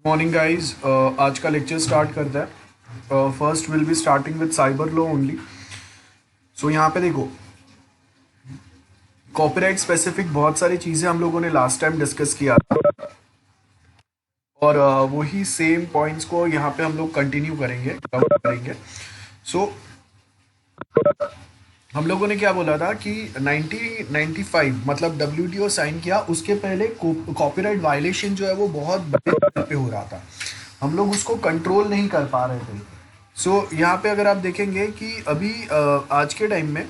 Morning guys. आज का lecture start करता है। First will be starting with cyber law only. So यहाँ पे देखो, कॉपीराइट स्पेसिफिक बहुत सारी चीज़ें हम लोगों ने लास्ट टाइम डिस्कस किया था, और वही सेम पॉइंट्स को यहाँ पे हम लोग कंटिन्यू करेंगे, कवर करेंगे। सो हम लोगों ने क्या बोला था कि 1995 मतलब डब्ल्यूटीओ साइन किया, उसके पहले कॉपीराइट वायलेशन जो है वो बहुत बड़े लेवल पे हो रहा था। हम लोग उसको कंट्रोल नहीं कर पा रहे थे। सो यहाँ पे अगर आप देखेंगे कि अभी आज के टाइम में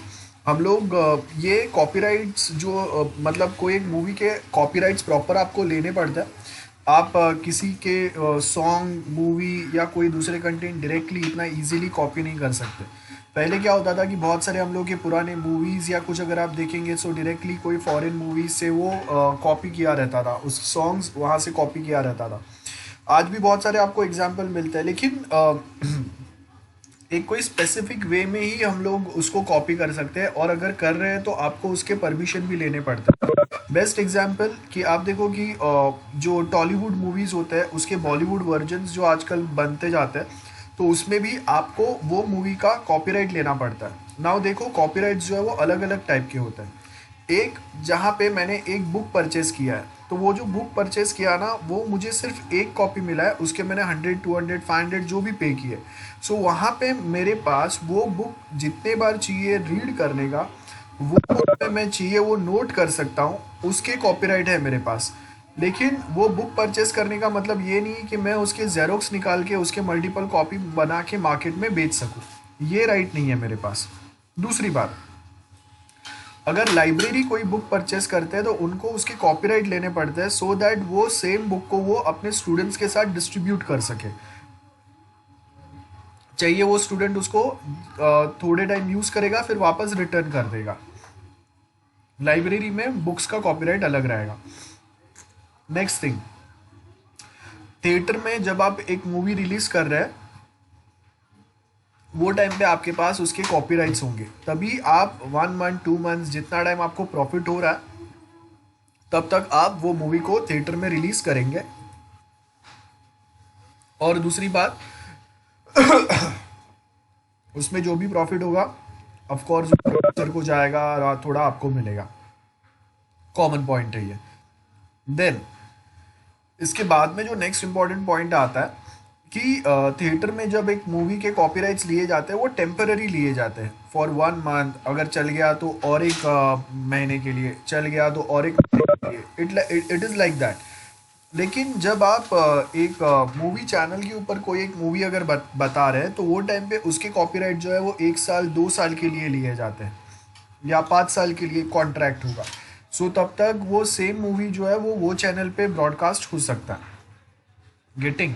हम लोग ये कॉपीराइट्स जो मतलब कोई एक मूवी के कॉपीराइट्स प्रॉपर आपको लेने पड़ता है। आप किसी के सॉन्ग, मूवी या कोई दूसरे कंटेंट डायरेक्टली इतना इजीली कॉपी नहीं कर सकते। पहले क्या होता था कि बहुत सारे हम लोग के पुराने मूवीज़ या कुछ अगर आप देखेंगे सो डायरेक्टली कोई फॉरेन मूवीज से वो कॉपी किया रहता था, उस सॉन्ग्स वहाँ से कॉपी किया रहता था। आज भी बहुत सारे आपको एग्जाम्पल मिलते हैं, लेकिन एक कोई स्पेसिफिक वे में ही हम लोग उसको कॉपी कर सकते हैं, और अगर कर रहे हैं तो आपको उसके परमिशन भी लेने पड़ते हैं। बेस्ट एग्जाम्पल कि आप देखो कि जो टॉलीवुड मूवीज़ होते हैं उसके बॉलीवुड वर्जन्स जो आजकल बनते जाते हैं, तो उसमें भी आपको वो मूवी का कॉपीराइट लेना पड़ता है। नाउ देखो, कॉपीराइट जो है वो अलग अलग टाइप के होते हैं। एक, जहाँ पे मैंने एक बुक परचेस किया है, तो वो जो बुक परचेस किया ना, वो मुझे सिर्फ एक कॉपी मिला है, उसके मैंने 100, 200, 500 जो भी पे किए। सो वहाँ पे मेरे पास वो बुक जितने बार चाहिए रीड करने का, वो पे मैं चाहिए वो नोट कर सकता हूँ, उसके कॉपीराइट है मेरे पास। लेकिन वो बुक परचेस करने का मतलब ये नहीं कि मैं उसके जेरोक्स निकाल के उसके मल्टीपल कॉपी बना के मार्केट में बेच सकूँ। ये राइट नहीं है मेरे पास। दूसरी बात, अगर लाइब्रेरी कोई बुक परचेस करते हैं तो उनको उसके कॉपीराइट लेने पड़ते हैं, सो दैट वो सेम बुक को वो अपने स्टूडेंट्स के साथ डिस्ट्रीब्यूट कर सके। चाहिए वो स्टूडेंट उसको थोड़े टाइम यूज करेगा, फिर वापस रिटर्न कर देगा। लाइब्रेरी में बुक्स का कॉपीराइट अलग रहेगा। नेक्स्ट थिंग, थिएटर में जब आप एक मूवी रिलीज कर रहे हैं, वो टाइम पे आपके पास उसके कॉपीराइट्स होंगे, तभी आप 1 मंथ 2 मंथ जितना टाइम आपको प्रॉफिट हो रहा है तब तक आप वो मूवी को थिएटर में रिलीज करेंगे। और दूसरी बात, उसमें जो भी प्रॉफिट होगा ऑफ कोर्स प्रोड्यूसर को जाएगा और थोड़ा आपको मिलेगा। कॉमन पॉइंट है ये। देन इसके बाद में जो नेक्स्ट इंपॉर्टेंट पॉइंट आता है कि थिएटर में जब एक मूवी के कॉपीराइट्स लिए जाते हैं वो टेम्पररी लिए जाते हैं, फॉर 1 मंथ, अगर चल गया तो और एक महीने के लिए, चल गया तो और एक महीने के लिए, इट इज़ लाइक दैट। लेकिन जब आप एक मूवी चैनल के ऊपर कोई एक मूवी अगर बता रहे हैं, तो वो टाइम पे उसके कॉपीराइट जो है वो 1 साल 2 साल के लिए लिए जाते हैं, या 5 साल के लिए कॉन्ट्रैक्ट होगा। सो तब तक वो सेम मूवी जो है वो चैनल पे ब्रॉडकास्ट हो सकता है। Getting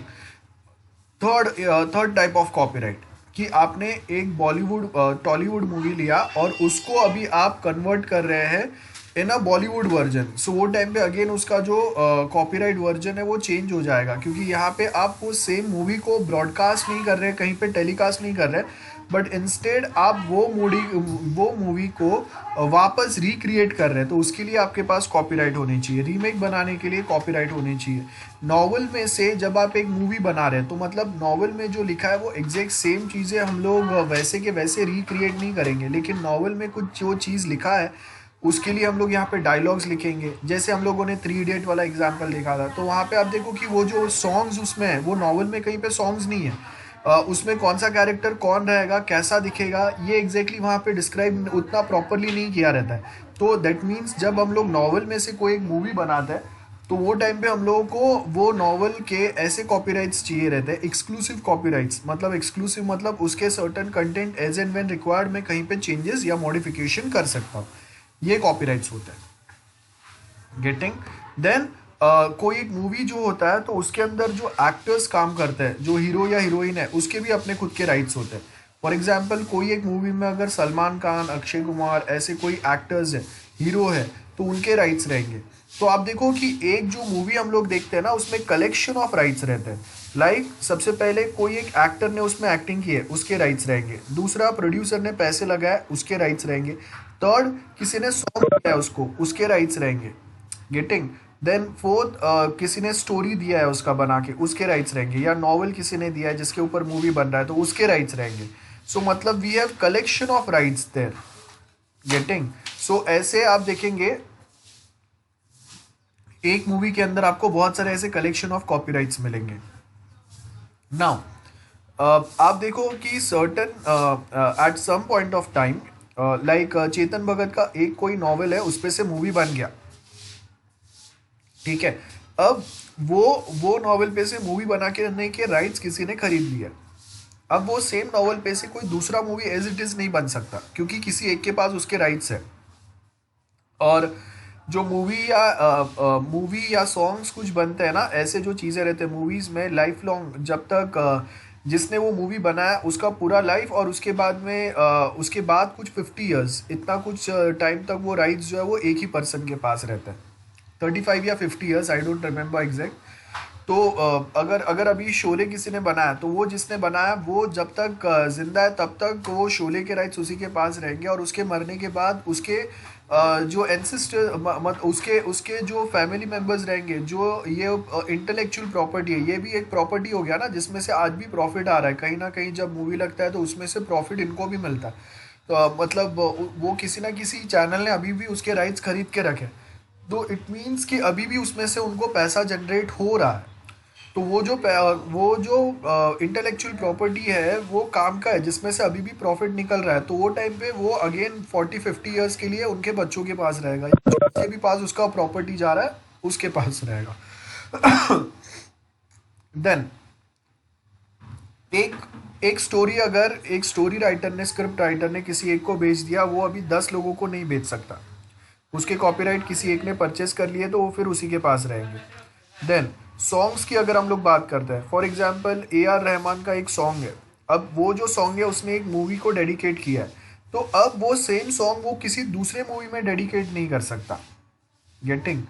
third third type of copyright, कि आपने एक बॉलीवुड टॉलीवुड मूवी लिया और उसको अभी आप कन्वर्ट कर रहे हैं इन अ बॉलीवुड वर्जन। सो वो टाइम पे अगेन उसका जो कॉपीराइट वर्जन है वो चेंज हो जाएगा, क्योंकि यहाँ पे आप वो सेम मूवी को ब्रॉडकास्ट नहीं कर रहे, कहीं पे टेलीकास्ट नहीं कर रहे, बट इंस्टेड आप वो मूवी को वापस रिक्रिएट कर रहे हैं, तो उसके लिए आपके पास कॉपीराइट होनी चाहिए। रीमेक बनाने के लिए कॉपीराइट होनी चाहिए। नॉवल में से जब आप एक मूवी बना रहे हैं, तो मतलब नॉवल में जो लिखा है वो एग्जैक्ट सेम चीज़ें हम लोग वैसे के वैसे रिक्रिएट नहीं करेंगे, लेकिन नॉवल में कुछ जो चीज़ लिखा है उसके लिए हम लोग यहाँ पे डायलॉग्स लिखेंगे। जैसे हम लोगों ने 3 इडियट वाला एग्जाम्पल देखा था, तो वहाँ पे आप देखो कि वो जो सॉन्ग्स उसमें है, वो नॉवल में कहीं पे सॉन्ग्स नहीं है। उसमें कौन सा कैरेक्टर कौन रहेगा, कैसा दिखेगा, ये एग्जैक्टली वहाँ पे डिस्क्राइब उतना प्रॉपरली नहीं किया रहता है। तो दैट मीन्स जब हम लोग नॉवल में से कोई एक मूवी बनाते हैं, तो वो टाइम पे हम लोगों को वो नॉवल के ऐसे कॉपीराइट्स चाहिए रहते हैं, एक्सक्लूसिव कॉपीराइट्स। मतलब एक्सक्लूसिव मतलब उसके certain content as and when required में कहीं पे चेंजेस या मॉडिफिकेशन कर सकता हूँ, ये कॉपीराइट्स होते हैं। गेटिंग देन कोई एक मूवी जो होता है, तो उसके अंदर जो एक्टर्स काम करते हैं, जो हीरो या हीरोइन है, उसके भी अपने खुद के राइट्स होते हैं। फॉर एग्जाम्पल, कोई एक मूवी में अगर सलमान खान, अक्षय कुमार ऐसे कोई एक्टर्स है, हीरो है, तो उनके राइट्स रहेंगे। तो आप देखो कि एक जो मूवी हम लोग देखते हैं ना, उसमें कलेक्शन ऑफ राइट्स रहते हैं। लाइक सबसे पहले कोई एक एक्टर ने उसमें एक्टिंग की है, उसके राइट्स रहेंगे। दूसरा, प्रोड्यूसर ने पैसे लगाए, उसके राइट्स रहेंगे। थर्ड, किसी ने सॉन्ग दिया है उसको, उसके राइट्स रहेंगे। गेटिंग देन फोर्थ, किसी ने स्टोरी दिया है उसका बना के, उसके राइट्स रहेंगे, या नॉवल किसी ने दिया है जिसके ऊपर मूवी बन रहा है तो उसके राइट्स रहेंगे। सो मतलब we have collection of rights there, getting. So ऐसे आप देखेंगे एक मूवी के अंदर आपको बहुत सारे ऐसे कलेक्शन ऑफ कॉपीराइट्स मिलेंगे। नाउ आप देखो कि certain at some point of time, like Chetan Bhagat का एक कोई नॉवेल है, उस पे से मूवी बन गया, ठीक है। अब वो नॉवेल पे से मूवी बना के रखने के राइट्स किसी ने खरीद लिया। अब वो सेम नॉवेल पे से कोई दूसरा मूवी एज इट इज नहीं बन सकता, क्योंकि किसी एक के पास उसके राइट्स है। और जो मूवी या सॉन्ग्स कुछ बनते हैं ना, ऐसे जो चीज़ें रहते हैं मूवीज़ में, लाइफ लॉन्ग, जब तक जिसने वो मूवी बनाया उसका पूरा लाइफ, और उसके बाद में उसके बाद कुछ 50 ईयर्स, इतना कुछ टाइम तक वो राइट्स जो है वो एक ही पर्सन के पास रहता है, 35 या 50 years, I don't remember exact. तो अगर अगर अभी शोले किसी ने बनाया तो वो जिसने बनाया वो जब तक जिंदा है तब तक वो शोले के राइट्स उसी के पास रहेंगे, और उसके मरने के बाद उसके जो एंसेस्टर, उसके उसके जो फैमिली मेंबर्स रहेंगे, जो ये इंटेलेक्चुअल प्रॉपर्टी है, ये भी एक प्रॉपर्टी हो गया ना, जिसमें से आज भी प्रॉफिट आ रहा है कहीं ना कहीं। जब मूवी लगता है तो उसमें से प्रॉफिट इनको भी मिलता है। तो मतलब वो किसी ना किसी चैनल ने अभी भी उसके राइट्स खरीद के रखे, तो इट मीन्स कि अभी भी उसमें से उनको पैसा जनरेट हो रहा है। तो वो जो इंटेलेक्चुअल प्रॉपर्टी है वो काम का है, जिसमें से अभी भी प्रॉफिट निकल रहा है। तो वो टाइम पे वो अगेन 40-50 ईयर्स के लिए उनके बच्चों के पास रहेगा, या जिसके भी पास उसका प्रॉपर्टी जा रहा है उसके पास रहेगा। देन एक एक स्टोरी, अगर एक स्टोरी राइटर ने, स्क्रिप्ट राइटर ने किसी एक को बेच दिया, वो अभी 10 लोगों को नहीं बेच सकता। उसके कॉपीराइट किसी एक ने परचेस कर लिए तो वो फिर उसी के पास रहेंगे। देन सॉन्ग्स की अगर हम लोग बात करते हैं, फॉर एग्जांपल AR रहमान का एक सॉन्ग है। अब वो जो सॉन्ग है उसने एक मूवी को डेडिकेट किया है, तो अब वो सेम सॉन्ग वो किसी दूसरे मूवी में डेडिकेट नहीं कर सकता, गेटिंग।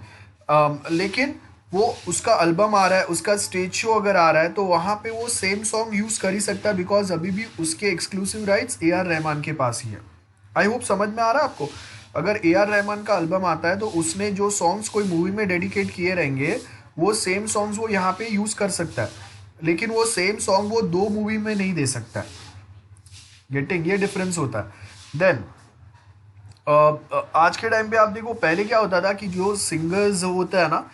लेकिन वो उसका एल्बम आ रहा है, उसका स्टेज शो अगर आ रहा है, तो वहाँ पे वो सेम सॉन्ग यूज़ कर ही सकता है, बिकॉज अभी भी उसके एक्सक्लूसिव राइट्स AR रहमान के पास ही है। आई होप समझ में आ रहा है आपको। अगर AR रहमान का एल्बम आता है तो उसने जो सॉन्ग्स कोई मूवी में डेडिकेट किए रहेंगे, वो सेम सॉन्ग्स वो यहाँ पे यूज़ कर सकता है, लेकिन वो सेम सॉन्ग वो 2 मूवी में नहीं दे सकता है, गेटिंग। ये डिफरेंस होता है। देन आज के टाइम पे आप देखो, पहले क्या होता था कि जो सिंगर्स होता है ना,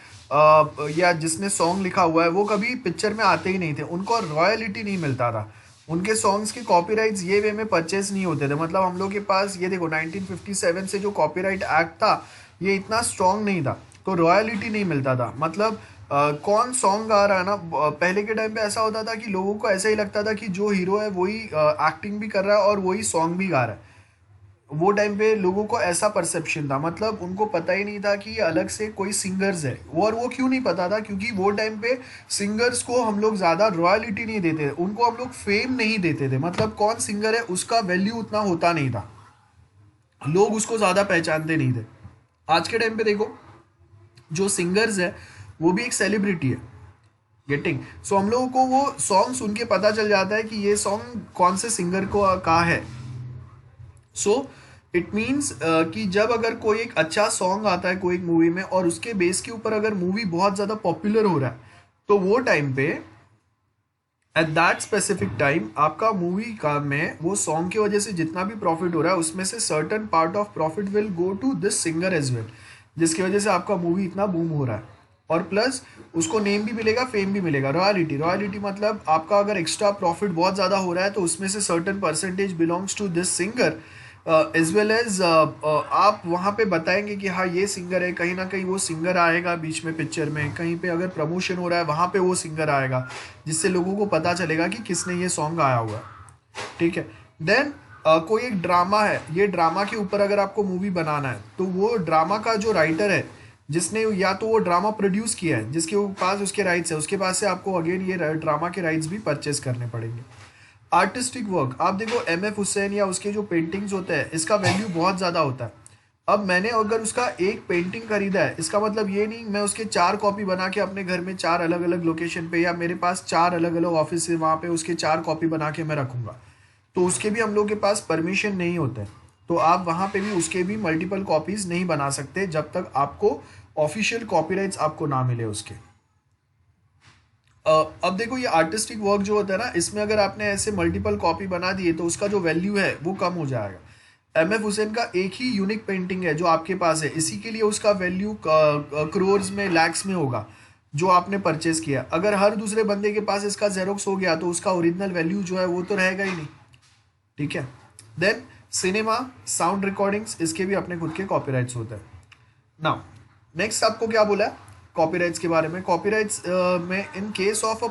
या जिसने सॉन्ग लिखा हुआ है, वो कभी पिक्चर में आते ही नहीं थे, उनको रॉयल्टी नहीं मिलता था, उनके सॉन्ग्स के कॉपीराइट्स ये वे में परचेज नहीं होते थे। मतलब हम लोग के पास ये देखो 1957 से जो कॉपीराइट एक्ट था ये इतना स्ट्रॉन्ग नहीं था, तो रॉयल्टी नहीं मिलता था। मतलब कौन सॉन्ग गा रहा है ना, पहले के टाइम पे ऐसा होता था कि लोगों को ऐसा ही लगता था कि जो हीरो है वही एक्टिंग भी कर रहा है और वही सॉन्ग भी गा रहा है। वो टाइम पे लोगों को ऐसा परसेप्शन था, मतलब उनको पता ही नहीं था कि ये अलग से कोई सिंगर्स है। और वो क्यों नहीं पता था, क्योंकि वो टाइम पे सिंगर्स को हम लोग ज़्यादा रॉयल्टी नहीं देते थे, उनको हम लोग फेम नहीं देते थे। मतलब कौन सिंगर है उसका वैल्यू उतना होता नहीं था, लोग उसको ज़्यादा पहचानते नहीं थे। आज के टाइम पे देखो, जो सिंगर्स है वो भी एक सेलिब्रिटी है, गेटिंग। सो हम लोगों को वो सॉन्ग सुन के पता चल जाता है कि ये सॉन्ग कौन से सिंगर को का है। सो इट मीन्स कि जब अगर कोई एक अच्छा सॉन्ग आता है कोई एक मूवी में, और उसके बेस के ऊपर अगर मूवी बहुत ज़्यादा पॉपुलर हो रहा है, तो वो टाइम पे एट दैट स्पेसिफिक टाइम आपका मूवी का में वो सॉन्ग की वजह से जितना भी प्रॉफिट हो रहा है, उसमें से certain part of profit will go to this singer as well, जिसकी वजह से आपका मूवी इतना बूम हो रहा है। और प्लस उसको नेम भी मिलेगा, फेम भी मिलेगा। रॉयल्टी, रॉयल्टी मतलब आपका अगर एक्स्ट्रा प्रॉफिट बहुत ज़्यादा हो रहा है तो उसमें से certain percentage belongs to this singer, as well as आप वहाँ पे बताएंगे कि हाँ ये सिंगर है, कहीं ना कहीं वो सिंगर आएगा बीच में पिक्चर में, कहीं पे अगर प्रमोशन हो रहा है वहाँ पे वो सिंगर आएगा, जिससे लोगों को पता चलेगा कि किसने ये सॉन्ग गाया हुआ है, ठीक है। देन कोई एक ड्रामा है, ये ड्रामा के ऊपर अगर आपको मूवी बनाना है, तो वो ड्रामा का जो राइटर है, जिसने या तो वो ड्रामा प्रोड्यूस किया है, जिसके पास उसके राइट्स है, उसके पास से आपको अगेन ये ड्रामा के राइट्स भी परचेज करने पड़ेंगे। आर्टिस्टिक वर्क, आप देखो MF हुसैन या उसके जो पेंटिंग्स होते हैं, इसका वैल्यू बहुत ज़्यादा होता है। अब मैंने अगर उसका एक पेंटिंग खरीदा है, इसका मतलब ये नहीं मैं उसके 4 कॉपी बना के अपने घर में 4 अलग अलग लोकेशन पे, या मेरे पास 4 अलग अलग ऑफिस है वहाँ पे उसके 4 कॉपी बना के मैं रखूँगा, तो उसके भी हम लोग के पास परमिशन नहीं होते। तो आप वहाँ पे भी उसके भी मल्टीपल कॉपीज़ नहीं बना सकते जब तक आपको ऑफिशियल कॉपीराइट्स आपको ना मिले उसके। अब देखो ये आर्टिस्टिक वर्क जो होता है ना, इसमें अगर आपने ऐसे मल्टीपल कॉपी बना दिए तो उसका जो वैल्यू है वो कम हो जाएगा। एम एफ हुसैन का एक ही यूनिक पेंटिंग है जो आपके पास है, इसी के लिए उसका वैल्यू करोर्स में, लैक्स में होगा जो आपने परचेस किया। अगर हर दूसरे बंदे के पास इसका जेरोक्स हो गया तो उसका ओरिजिनल वैल्यू जो है वो तो रहेगा ही नहीं, ठीक है। देन सिनेमा, साउंड रिकॉर्डिंग्स, इसके भी अपने खुद के कॉपीराइट्स होते हैं। नाउ नेक्स्ट आपको क्या बोला है कॉपीराइट्स के बारे में। कॉपीराइट्स में इन case of a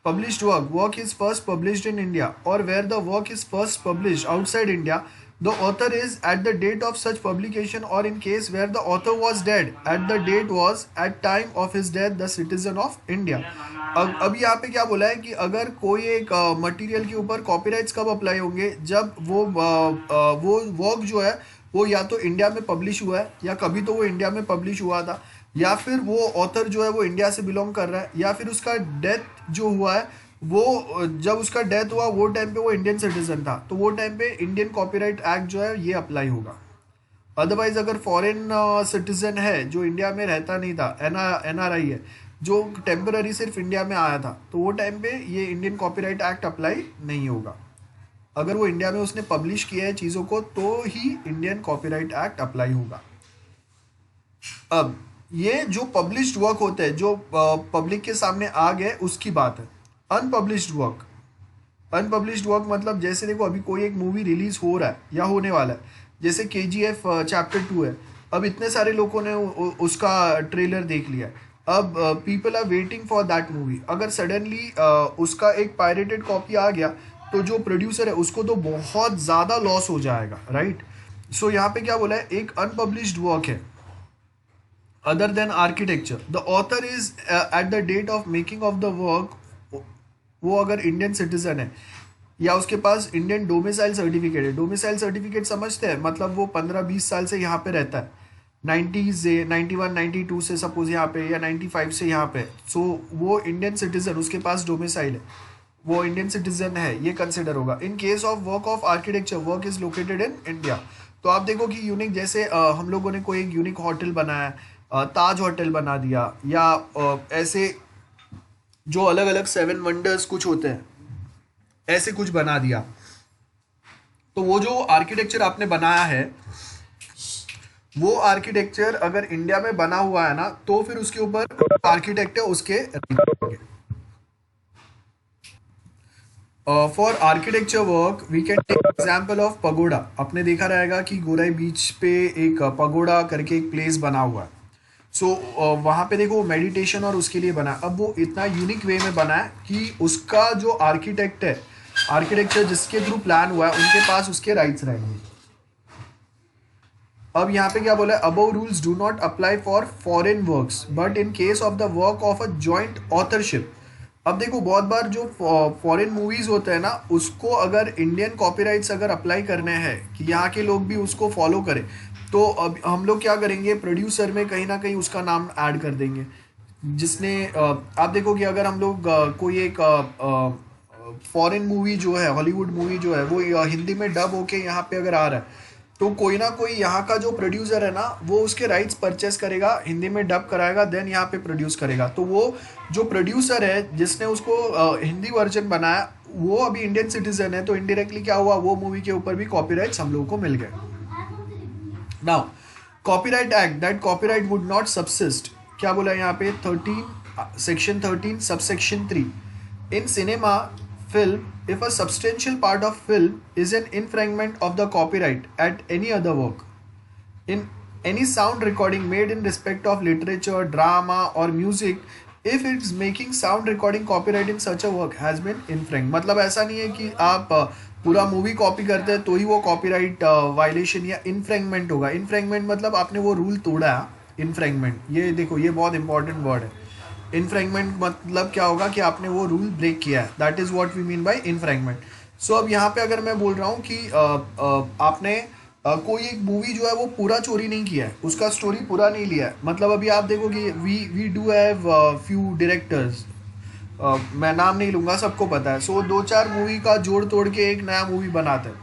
published work is first published in India or where the work is first published outside India, the author is at the date of such publication, or in case where the author was dead at the date was at time of his death the citizen of India। अब यहाँ पे क्या बोला है कि अगर कोई एक मटेरियल के ऊपर कॉपीराइट्स कब अप्लाई होंगे, जब वो वर्क जो है वो या तो इंडिया में पब्लिश हुआ है, या कभी तो वो इंडिया में पब्लिश हुआ था, या फिर वो ऑथर जो है वो इंडिया से बिलोंग कर रहा है, या फिर उसका डेथ जो हुआ है वो जब उसका डेथ हुआ वो टाइम पे वो इंडियन सिटीजन था, तो वो टाइम पे इंडियन कॉपीराइट एक्ट जो है ये अप्लाई होगा। अदरवाइज अगर फॉरेन सिटीजन है जो इंडिया में रहता नहीं था, NRI है जो टेम्पररी सिर्फ इंडिया में आया था, तो वो टाइम पे ये इंडियन कॉपीराइट एक्ट अप्लाई नहीं होगा। अगर वो इंडिया में उसने पब्लिश किया है चीज़ों को तो ही इंडियन कॉपीराइट एक्ट अप्लाई होगा। अब ये जो पब्लिश्ड वर्क होते हैं जो पब्लिक के सामने आ गए उसकी बात है। अनपब्लिश्ड वर्क मतलब जैसे देखो अभी कोई एक मूवी रिलीज हो रहा है या होने वाला है, जैसे KGF चैप्टर 2 है, अब इतने सारे लोगों ने उसका ट्रेलर देख लिया है, अब people are waiting for that movie. अगर सडनली उसका एक पायरेटेड कॉपी आ गया तो जो प्रोड्यूसर है उसको तो बहुत ज़्यादा लॉस हो जाएगा, राइट। सो यहाँ पे क्या बोला है, एक अनपब्लिश्ड वर्क है other than architecture, the author is at the date of making of the work, वो अगर इंडियन सिटीजन है या उसके पास इंडियन डोमिसाइल सर्टिफिकेट है। डोमिसाइल सर्टिफिकेट समझते हैं, मतलब वो 15-20 साल से यहाँ पे रहता है, 90s से 91 92 से सपोज यहाँ पे, या 95 से यहाँ पे, सो वो इंडियन सिटीजन, उसके पास डोमिसाइल है, वो इंडियन सिटीजन है, ये कंसिडर होगा। इन case of work of architecture, work is located in India, तो आप देखो कि यूनिक, जैसे हम लोगों ने कोई एक यूनिक होटल बनाया है, ताज होटल बना दिया, या ऐसे जो अलग अलग 7 वंडर्स कुछ होते हैं ऐसे कुछ बना दिया, तो वो जो आर्किटेक्चर आपने बनाया है वो आर्किटेक्चर अगर इंडिया में बना हुआ है ना, तो फिर उसके ऊपर आर्किटेक्ट है उसके for architecture work we can take example of pagoda. आपने देखा रहेगा कि गोराई बीच पे एक पगोडा करके एक प्लेस बना हुआ है, सो वहाँ पे देखो मेडिटेशन और उसके लिए बना। अब वो इतना यूनिक वे में बना है कि उसका जो आर्किटेक्ट है, आर्किटेक्चर जिसके थ्रू प्लान हुआ है, उनके पास उसके राइट्स रहेंगे। अब यहाँ पे क्या बोला है, above rules do not apply for foreign works but in case of the work of a joint authorship. अब देखो बहुत बार जो फॉरेन मूवीज होते हैं ना, उसको अगर इंडियन कॉपीराइट्स अगर अप्लाई करने हैं कि यहाँ के लोग भी उसको फॉलो करें, तो अब हम लोग क्या करेंगे, प्रोड्यूसर में कहीं ना कहीं उसका नाम ऐड कर देंगे, जिसने आप देखो कि अगर हम लोग कोई एक फॉरेन मूवी जो है, हॉलीवुड मूवी जो है, वो हिंदी में डब होके यहाँ पे अगर आ रहा है, तो कोई ना कोई यहाँ का जो प्रोड्यूसर है ना, वो उसके राइट्स परचेस करेगा, हिंदी में डब कराएगा, देन यहाँ पे प्रोड्यूस करेगा। तो वो जो प्रोड्यूसर है जिसने उसको हिंदी वर्जन बनाया, वो अभी इंडियन सिटीजन है, तो इनडायरेक्टली क्या हुआ, वो मूवी के ऊपर भी कॉपीराइट्स हम लोगों को मिल गए। Now copyright act that copyright would not subsist, क्या बोला यहाँ पे, section 13 subsection 3 in cinema film, if a substantial part of film is an infringement of the copyright at any other work, in any sound recording made in respect of literature, drama or music, if it's making sound recording copyright in such a work has been infringed। मतलब ऐसा नहीं है कि आप पूरा movie copy करते हैं तो ही वो कॉपीराइट वायलेशन या इन्फ्रिंगमेंट होगा। इन्फ्रिंगमेंट मतलब आपने वो रूल तोड़ा है। इन्फ्रिंगमेंट, ये देखो ये बहुत इंपॉर्टेंट वर्ड है। इन्फ्रिंगमेंट मतलब क्या होगा कि आपने वो रूल ब्रेक किया है, that is what we mean by infringement. So अब यहाँ पे अगर मैं बोल रहा हूँ कि आपने कोई एक मूवी जो है वो पूरा चोरी नहीं किया है, उसका स्टोरी पूरा नहीं लिया है, मतलब अभी आप देखो कि we do have few directors, मैं नाम नहीं लूँगा, सबको पता है। सो 2-4 मूवी का जोड़ तोड़ के एक नया मूवी बनाते हैं,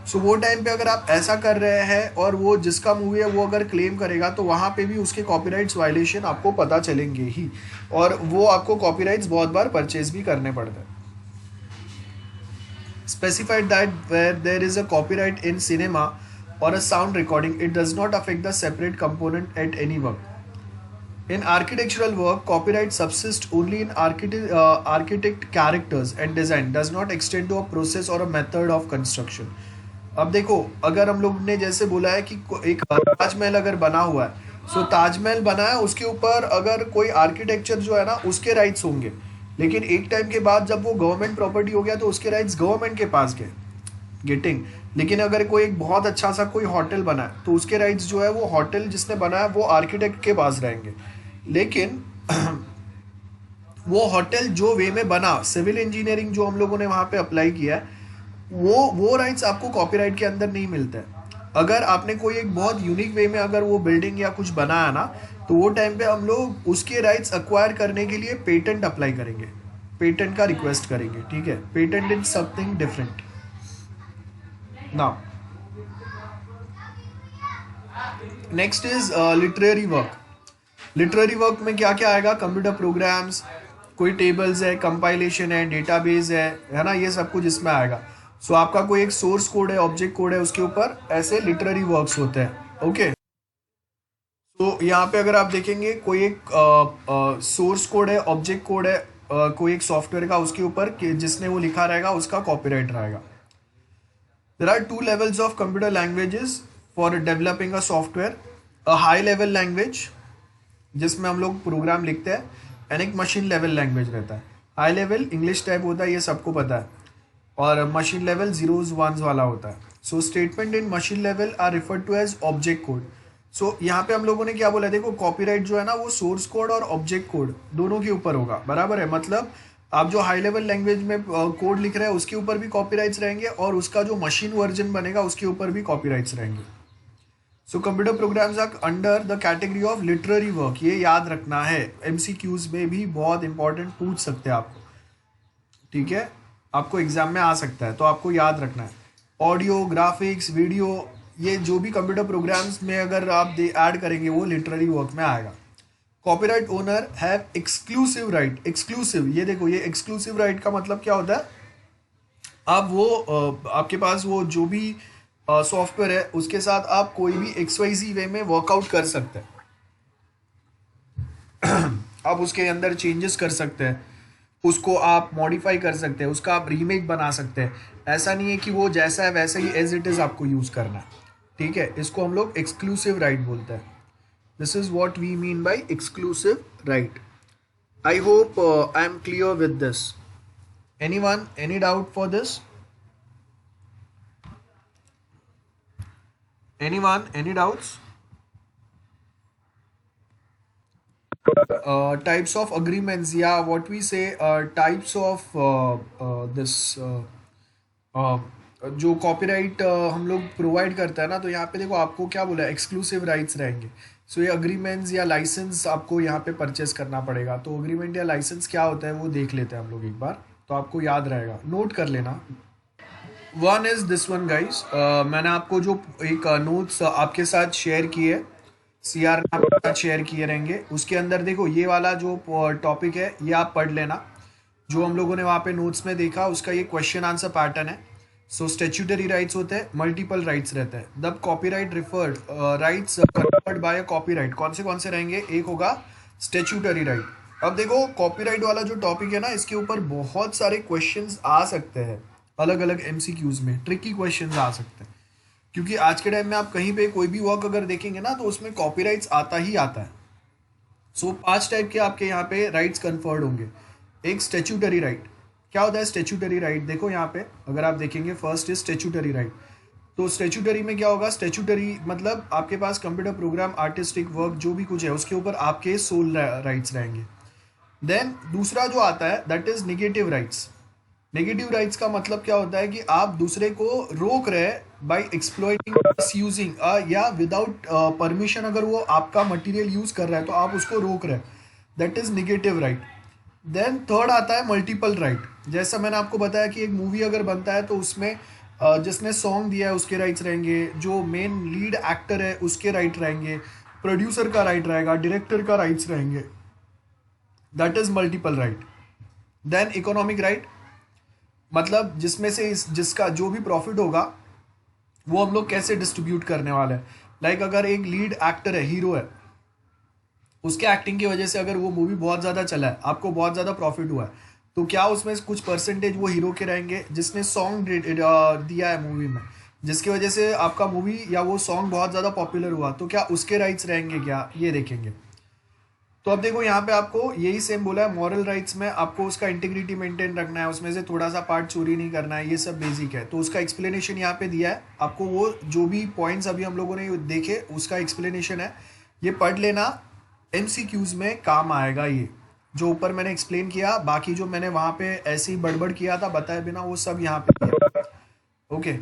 सो वो टाइम पे अगर आप ऐसा कर रहे हैं और वो जिसका मूवी है वो अगर क्लेम करेगा तो वहाँ पे भी उसके कॉपीराइट्स वायलेशन आपको पता चलेंगे ही, और वो आपको कॉपीराइट्स बहुत बार परचेज भी करने पड़ते हैं. Specified that where there is a copyright in cinema or a sound recording, it does not affect the separate component at any work. In architectural work, copyright subsists only in architect characters and design, does not extend to a process or a method of construction. अब देखो, अगर हम लोग ने जैसे बोला है कि एक ताजमहल अगर बना हुआ है, सो ताजमहल बना है, उसके ऊपर अगर कोई आर्किटेक्चर जो है ना उसके राइट्स होंगे, लेकिन एक टाइम के बाद जब वो गवर्नमेंट प्रॉपर्टी हो गया तो उसके राइट्स गवर्नमेंट के पास गए, गेटिंग. लेकिन अगर कोई एक बहुत अच्छा सा कोई होटल बना है तो उसके राइट्स जो है वो होटल जिसने बनाया वो आर्किटेक्ट के पास रहेंगे. लेकिन वो होटल जो वे में बना, सिविल इंजीनियरिंग जो हम लोगों ने वहाँ पे अप्लाई किया है, वो राइट्स आपको कॉपीराइट के अंदर नहीं मिलते हैं. अगर आपने कोई एक बहुत यूनिक वे में अगर वो बिल्डिंग या कुछ बनाया ना, तो वो टाइम पे हम लोग उसके राइट्स अक्वायर करने के लिए पेटेंट अप्लाई करेंगे, पेटेंट का रिक्वेस्ट करेंगे. ठीक है, patent is something different. Now next is literary work. Literary work में क्या क्या आएगा? कंप्यूटर प्रोग्राम्स, कोई टेबल्स है, कंपाइलेशन है, डेटाबेस है ना, ये सब कुछ इसमें आएगा. सो आपका कोई एक सोर्स कोड है, ऑब्जेक्ट कोड है, उसके ऊपर ऐसे लिटरेरी वर्क्स होते हैं. ओके, तो यहाँ पे अगर आप देखेंगे कोई एक सोर्स कोड है, ऑब्जेक्ट कोड है, कोई एक सॉफ्टवेयर का, उसके ऊपर जिसने वो लिखा रहेगा उसका कॉपीराइट रहेगा. There are two levels of computer languages for developing a software. A high level language जिसमें हम लोग प्रोग्राम लिखते हैं, एंड एक मशीन लेवल लैंग्वेज रहता है. हाई लेवल इंग्लिश टाइप होता है, ये सबको पता है, और मशीन लेवल जीरोज वंस वाला होता है. So statement in machine level are referred to as object code. So यहाँ पे हम लोगों ने क्या बोला, देखो कॉपीराइट जो है ना वो सोर्स कोड और ऑब्जेक्ट कोड दोनों के ऊपर होगा, बराबर है. मतलब आप जो हाई लेवल लैंग्वेज में कोड लिख रहे हैं उसके ऊपर भी कॉपीराइट्स रहेंगे, और उसका जो मशीन वर्जन बनेगा उसके ऊपर भी कॉपीराइट्स रहेंगे. So computer programs are under the category of literary work. ये याद रखना है, एमसीक्यूज में भी बहुत इंपॉर्टेंट पूछ सकते हैं आपको. ठीक है, आपको एग्जाम में आ सकता है, तो आपको याद रखना है. ऑडियो, ग्राफिक्स, वीडियो, ये जो भी कंप्यूटर प्रोग्राम्स में अगर आप ऐड करेंगे वो लिटरेरी वर्क में आएगा. Copyright owner have exclusive right. Exclusive, ये देखो, ये एक्सक्लूसिव राइट का मतलब क्या होता है? आप वो आपके पास वो जो भी सॉफ्टवेयर है उसके साथ आप कोई भी XYZ वे में वर्कआउट कर सकते हैं. आप उसके अंदर चेंजेस कर सकते हैं, उसको आप मॉडिफाई कर सकते हैं, उसका आप रीमेक बना सकते हैं. ऐसा नहीं है कि वो जैसा है वैसा ही एज इट इज़ आपको यूज़ करना है. ठीक है, इसको हम लोग एक्सक्लूसिव राइट बोलते हैं. This is what we mean by exclusive right. I hope I am clear with this. Anyone, any doubt for this? Anyone, any doubts? Types of agreements. Yeah, what we say, types of this जो copyright हम लोग provide करता है ना, तो यहाँ पे देखो आपको क्या बोला, एक्सक्लूसिव राइट्स रहेंगे. सो ये अग्रीमेंट्स या लाइसेंस आपको यहाँ पे परचेस करना पड़ेगा. तो अग्रीमेंट या लाइसेंस क्या होता है वो देख लेते हैं हम लोग एक बार, तो आपको याद रहेगा, नोट कर लेना. One is this one guys. मैंने आपको जो एक नोट्स आपके साथ शेयर किए, CR ने आपके साथ शेयर किए रहेंगे, उसके अंदर देखो ये वाला जो टॉपिक है ये आप पढ़ लेना. जो हम लोगों ने वहाँ पे नोट्स में देखा उसका ये क्वेश्चन आंसर पैटर्न है. सो स्टैट्यूटरी राइट्स होते हैं, मल्टीपल राइट्स रहते हैं. The copyright referred rights conferred bye copyright कौन से रहेंगे? एक होगा स्टैट्यूटरी राइट. अब देखो कॉपीराइट वाला जो टॉपिक है ना, इसके ऊपर बहुत सारे क्वेश्चंस आ सकते हैं, अलग अलग MCQs में ट्रिकी क्वेश्चंस आ सकते हैं, क्योंकि आज के टाइम में आप कहीं पे कोई भी वर्क अगर देखेंगे ना तो उसमें कॉपीराइट्स आता ही आता है. सो 5 टाइप के आपके यहाँ पे राइट्स कन्फर्ड होंगे. एक स्टैट्यूटरी राइट. क्या होता है स्टैट्यूटरी राइट? देखो यहाँ पे अगर आप देखेंगे, फर्स्ट इज स्टैट्यूटरी राइट. तो स्टैट्यूटरी में क्या होगा? स्टैट्यूटरी मतलब आपके पास कंप्यूटर प्रोग्राम, आर्टिस्टिक वर्क जो भी कुछ है उसके ऊपर आपके सोल राइट्स रहेंगे. देन दूसरा जो आता है that is negative rights. Negative rights का मतलब क्या होता है कि आप दूसरे को रोक रहे हैं बाय एक्सप्लॉइटिंग, मिसयूजिंग, या विदाउट परमिशन अगर वो आपका मटेरियल यूज कर रहा है तो आप उसको रोक रहे हैं, that is negative right. Then third आता है मल्टीपल राइट. जैसा मैंने आपको बताया कि एक मूवी अगर बनता है तो उसमें जिसने सॉन्ग दिया है उसके राइट्स रहेंगे, जो मेन लीड एक्टर है उसके राइट रहेंगे, प्रोड्यूसर का राइट रहेगा, डायरेक्टर का राइट्स रहेंगे, that is multiple right. Then economic right, मतलब जिसमें से जिसका जो भी प्रॉफिट होगा वो हम लोग कैसे डिस्ट्रीब्यूट करने वाले हैं। लाइक अगर एक लीड एक्टर है, हीरो है, उसके एक्टिंग की वजह से अगर वो मूवी बहुत ज़्यादा चला है, आपको बहुत ज़्यादा प्रॉफिट हुआ है, तो क्या उसमें कुछ परसेंटेज वो हीरो के रहेंगे जिसने सॉन्ग दिया है मूवी में, जिसकी वजह से आपका मूवी या वो सॉन्ग बहुत ज़्यादा पॉपुलर हुआ, तो क्या उसके राइट्स रहेंगे क्या, ये देखेंगे। तो अब देखो यहाँ पे आपको यही सेम बोला है, मॉरल राइट्स में आपको उसका इंटीग्रिटी मेंटेन रखना है, उसमें से थोड़ा सा पार्ट चोरी नहीं करना है, ये सब बेसिक है। तो उसका एक्सप्लेनेशन यहाँ पे दिया है आपको, वो जो भी पॉइंट्स अभी हम लोगों ने देखे उसका एक्सप्लेनेशन है, ये पढ़ लेना, एमसीक्यूज में काम आएगा। ये जो ऊपर मैंने एक्सप्लेन किया, बाकी जो मैंने वहाँ पे ऐसे ही बड़बड़ किया था बताए बिना, वो सब यहाँ पे किया। ओके,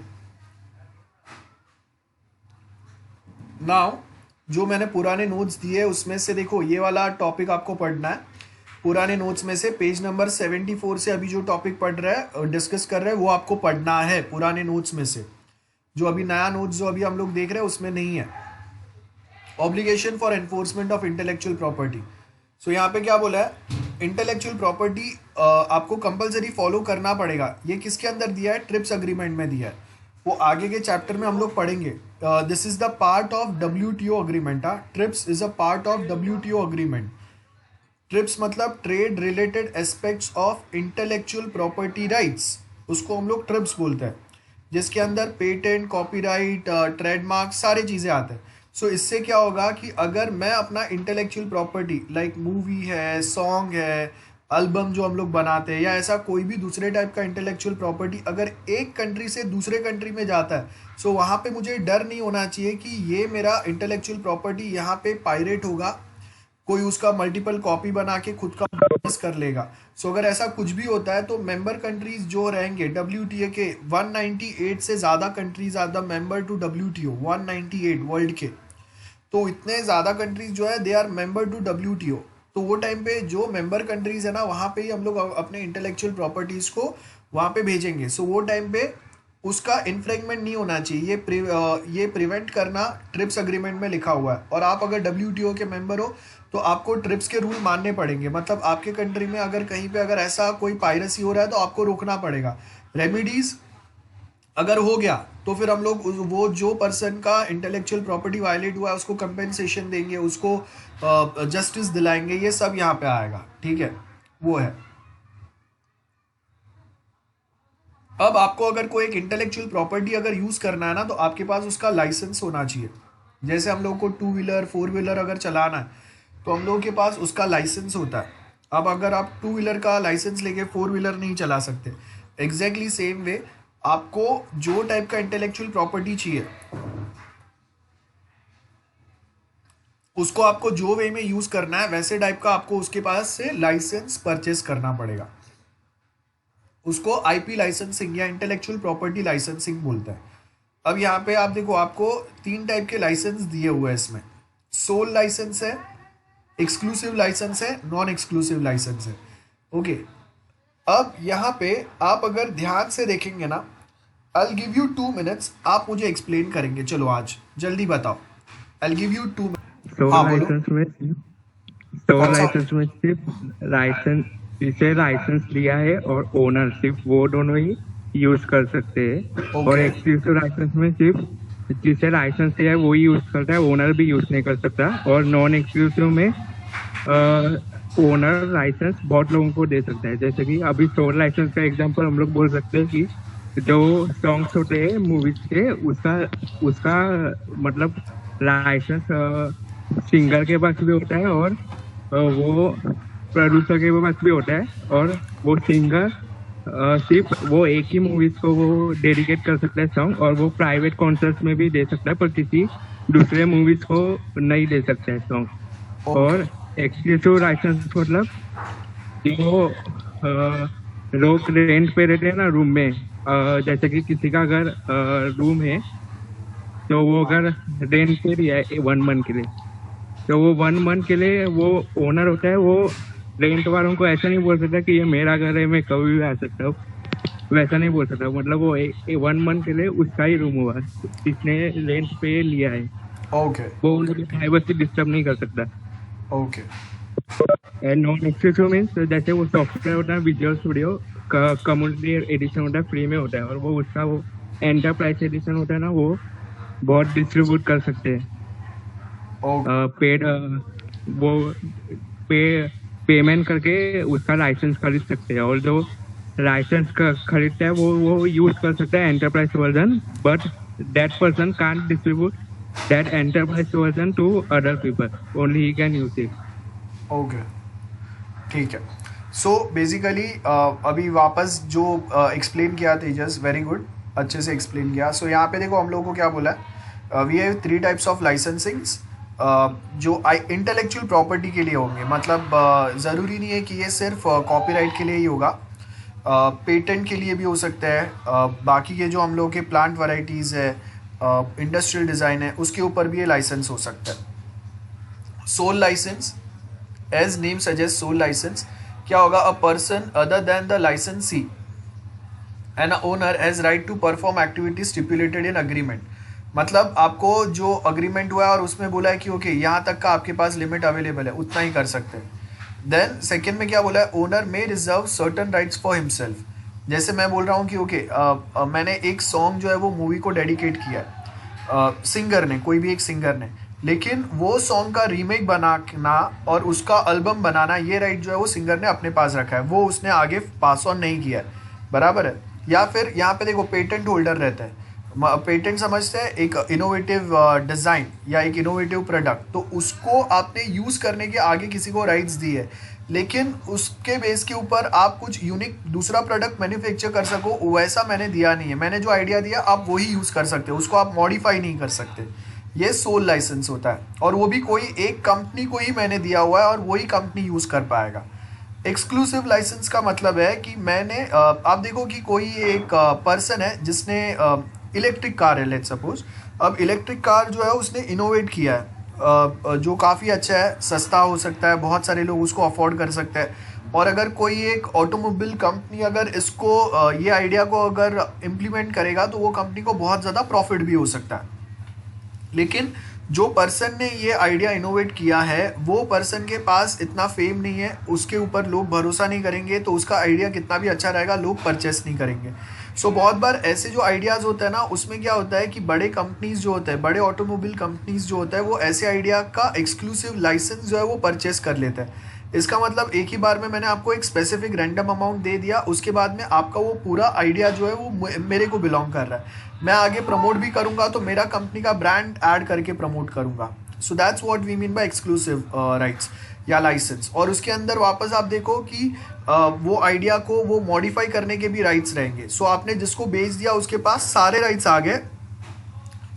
नाउ जो मैंने पुराने नोट्स दिए उसमें से देखो ये वाला टॉपिक आपको पढ़ना है। पुराने नोट्स में से पेज नंबर 74 से अभी जो टॉपिक पढ़ रहा है, डिस्कस कर रहे हैं, वो आपको पढ़ना है पुराने नोट्स में से। जो अभी नया नोट्स जो अभी हम लोग देख रहे हैं उसमें नहीं है। Obligation for enforcement of intellectual property. So यहाँ पे क्या बोला है, इंटेलेक्चुअल प्रॉपर्टी आपको कंपलसरी फॉलो करना पड़ेगा। ये किसके अंदर दिया है, ट्रिप्स अग्रीमेंट में दिया है, वो आगे के चैप्टर में हम लोग पढ़ेंगे। This is the part of WTO agreement. TRIPS is a part of WTO agreement. TRIPS मतलब trade related aspects of intellectual property rights, उसको हम लोग ट्रिप्स बोलते हैं, जिसके अंदर पेटेंट, कॉपीराइट, ट्रेडमार्क सारी चीज़ें आते हैं। सो इससे क्या होगा कि अगर मैं अपना इंटेलेक्चुअल प्रॉपर्टी लाइक मूवी है, सॉन्ग है, एल्बम जो हम लोग बनाते हैं, या ऐसा कोई भी दूसरे टाइप का इंटेलेक्चुअल प्रॉपर्टी अगर एक कंट्री से दूसरे कंट्री में जाता है, सो वहाँ पे मुझे डर नहीं होना चाहिए कि ये मेरा इंटेलेक्चुअल प्रॉपर्टी यहाँ पे पायरेट होगा, कोई उसका मल्टीपल कॉपी बना के खुद का बिजनेस कर लेगा। सो अगर ऐसा कुछ भी होता है तो मेंबर कंट्रीज जो रहेंगे WTA के, 198 से ज़्यादा countries are the member to WTO, 198 world के, तो इतने ज़्यादा कंट्रीज जो है they are member to WTO। तो वो टाइम पे जो मेंबर कंट्रीज है ना, वहाँ पे ही हम लोग अपने इंटेलेक्चुअल प्रॉपर्टीज़ को वहाँ पे भेजेंगे। सो वो टाइम पे उसका इन्फ्रिंजमेंट नहीं होना चाहिए, ये प्रिवेंट करना ट्रिप्स अग्रीमेंट में लिखा हुआ है। और आप अगर WTO के मेंबर हो तो आपको ट्रिप्स के रूल मानने पड़ेंगे, मतलब आपके कंट्री में अगर कहीं पे अगर ऐसा कोई पायरेसी हो रहा है तो आपको रोकना पड़ेगा। रेमिडीज अगर हो गया तो फिर हम लोग वो जो पर्सन का इंटेलेक्चुअल प्रॉपर्टी वायलेट हुआ है उसको कंपेंसेशन देंगे, उसको जस्टिस दिलाएंगे, ये सब यहाँ पे आएगा। ठीक है, वो है। अब आपको अगर कोई एक इंटेलेक्चुअल प्रॉपर्टी अगर यूज करना है ना, तो आपके पास उसका लाइसेंस होना चाहिए। जैसे हम लोग को 2 व्हीलर 4 व्हीलर अगर चलाना है तो हम लोगों के पास उसका लाइसेंस होता है। अब अगर आप 2 व्हीलर का लाइसेंस लेके 4 व्हीलर नहीं चला सकते। एग्जैक्टली सेम वे आपको जो टाइप का इंटेलेक्चुअल प्रॉपर्टी चाहिए उसको आपको जो वे में यूज करना है वैसे टाइप का आपको उसके पास से लाइसेंस परचेस करना पड़ेगा। उसको IP लाइसेंसिंग या इंटेलेक्चुअल प्रॉपर्टी लाइसेंसिंग बोलता है। अब यहाँ पे आप देखो, आपको 3 टाइप के लाइसेंस दिए हुए हैं इसमें। सोल लाइसेंस है, एक्सक्लूसिव लाइसेंस है, नॉन एक्सक्लूसिव लाइसेंस है। ओके, अब यहाँ पे आप अगर ध्यान से देखेंगे ना, I'll give you 2 minutes, आप मुझे एक्सप्लेन करेंगे। चलो आज जल्दी बताओ। I'll give you 2 minutes। Soul हाँ बोलो। लाइसेंस में सिर्फ जिसे लाइसेंस लिया है और ओनर सिर्फ वो दोनों ही यूज कर सकते हैं। और एक्सक्लूसिव लाइसेंस में सिर्फ जिसे लाइसेंस लिया है वो ही यूज करता है, ओनर भी यूज नहीं कर सकता। और नॉन एक्सक्लूसिव में ओनर लाइसेंस बहुत लोगों को दे सकता है। जैसे कि अभी सोल लाइसेंस का एग्जांपल हम लोग बोल सकते हैं कि जो सॉन्ग्स होते हैं मूवीज के, उसका मतलब लाइसेंस सिंगर के पास भी होता है और वो प्रोड्यूसर के पास भी होता है। और वो सिंगर सिर्फ वो एक ही मूवीज को वो डेडिकेट कर सकता है सॉन्ग, और वो प्राइवेट कॉन्सर्ट्स में भी दे सकता है, पर किसी दूसरे मूवीज को नहीं दे सकता है सॉन्ग। और एक्सक्लूसिव लाइसेंस मतलब जो लोग रेंट पे रहते हैं ना रूम में, जैसे कि किसी का अगर रूम है तो वो अगर रेंट पे दिया है 1 मंथ के लिए, तो वो 1 मंथ के लिए वो ओनर होता है, वो रेंट वालों को ऐसा नहीं बोल सकता कि ये मेरा घर है, मैं कभी भी आ सकता हूँ। वैसा नहीं बोल सकता, मतलब वो 1 मंथ के लिए उसका ही रूम हुआ, इसने रेंट पे लिया है, ओके वो उनकी प्राइवेसी डिस्टर्ब नहीं कर सकता। Okay and non exclusive means जैसे वो सॉफ्टवेयर होता है विजुअल स्टूडियो का, कम्युनिटी एडिशन होता है, फ्री में होता है, और वो उसका वो एंटरप्राइज एडिशन होता है ना, वो बहुत डिस्ट्रीब्यूट कर सकते हैं। ओके पेड वो पे पेमेंट करके उसका लाइसेंस खरीद सकते हैं, और जो लाइसेंस खरीदता है वो यूज कर सकता है enterprise version, but that person can't distribute that enterprise version two other people, only he can use it. Okay ठीक है। सो बेसिकली अभी वापस जो एक्सप्लेन किया तेजस, वेरी गुड, अच्छे से एक्सप्लेन किया। सो यहाँ पे देखो हम लोगों को क्या बोला है, वी हैव 3 टाइप्स ऑफ लाइसेंसिंग्स जो इंटेलेक्चुअल प्रॉपर्टी के लिए होंगे, मतलब ज़रूरी नहीं है कि ये सिर्फ कॉपीराइट के लिए ही होगा, पेटेंट के लिए भी हो सकता है, बाकी के जो हम लोगों के प्लांट वैराइटीज़ है, इंडस्ट्रियल डिज़ाइन है, उसके ऊपर भी ये लाइसेंस हो सकता है। Sole licence, as name suggest, sole licence क्या होगा, a person other than the licensee and owner has right to perform activities stipulated in agreement, मतलब आपको जो अग्रीमेंट हुआ है और उसमें बोला है कि ओके यहाँ तक का आपके पास लिमिट अवेलेबल है, उतना ही कर सकते हैं। देन सेकेंड में क्या बोला है, ओनर में reserve certain rights for himself, जैसे मैं बोल रहा हूँ कि ओके मैंने एक सॉन्ग जो है वो मूवी को डेडिकेट किया है, सिंगर ने, कोई भी एक सिंगर ने, लेकिन वो सॉन्ग का रीमेक बनाना और उसका एल्बम बनाना, ये राइट जो है वो सिंगर ने अपने पास रखा है, वो उसने आगे पास ऑन नहीं किया है, बराबर है। या फिर यहाँ पे देखो पेटेंट होल्डर रहता है, पेटेंट समझते हैं एक इनोवेटिव डिज़ाइन या एक इनोवेटिव प्रोडक्ट, तो उसको आपने यूज़ करने के आगे किसी को राइट्स दी है, लेकिन उसके बेस के ऊपर आप कुछ यूनिक दूसरा प्रोडक्ट मैन्युफैक्चर कर सको वैसा मैंने दिया नहीं है, मैंने जो आइडिया दिया आप वही यूज़ कर सकते हो, उसको आप मॉडिफाई नहीं कर सकते। ये सोल लाइसेंस होता है, और वो भी कोई एक कंपनी को ही मैंने दिया हुआ है और वही कंपनी यूज़ कर पाएगा। एक्सक्लूसिव लाइसेंस का मतलब है कि मैंने आप देखो कि कोई एक पर्सन है जिसने इलेक्ट्रिक कार है, लेट्स सपोज, अब इलेक्ट्रिक कार जो है उसने इनोवेट किया है, जो काफ़ी अच्छा है, सस्ता हो सकता है, बहुत सारे लोग उसको अफोर्ड कर सकते हैं, और अगर कोई एक ऑटोमोबाइल कंपनी अगर इसको ये आइडिया को अगर इम्प्लीमेंट करेगा तो वो कंपनी को बहुत ज़्यादा प्रॉफिट भी हो सकता है। लेकिन जो पर्सन ने ये आइडिया इनोवेट किया है वो पर्सन के पास इतना फेम नहीं है, उसके ऊपर लोग भरोसा नहीं करेंगे, तो उसका आइडिया कितना भी अच्छा रहेगा लोग परचेस नहीं करेंगे। सो बहुत बार ऐसे जो आइडियाज़ होता है ना, उसमें क्या होता है कि बड़े कंपनीज जो होते हैं, बड़े ऑटोमोबाइल कंपनीज जो होता है, वो ऐसे आइडिया का एक्सक्लूसिव लाइसेंस जो है वो परचेस कर लेते हैं। इसका मतलब एक ही बार में मैंने आपको एक स्पेसिफिक रैंडम अमाउंट दे दिया, उसके बाद में आपका वो पूरा आइडिया जो है वो मेरे को बिलोंग कर रहा है, मैं आगे प्रमोट भी करूंगा तो मेरा कंपनी का ब्रांड ऐड करके प्रमोट करूंगा। So that's what we mean by exclusive rights या लाइसेंस। और उसके अंदर वापस आप देखो कि वो आइडिया को वो मॉडिफाई करने के भी राइट्स रहेंगे। सो आपने जिसको बेच दिया उसके पास सारे राइट्स आ गए,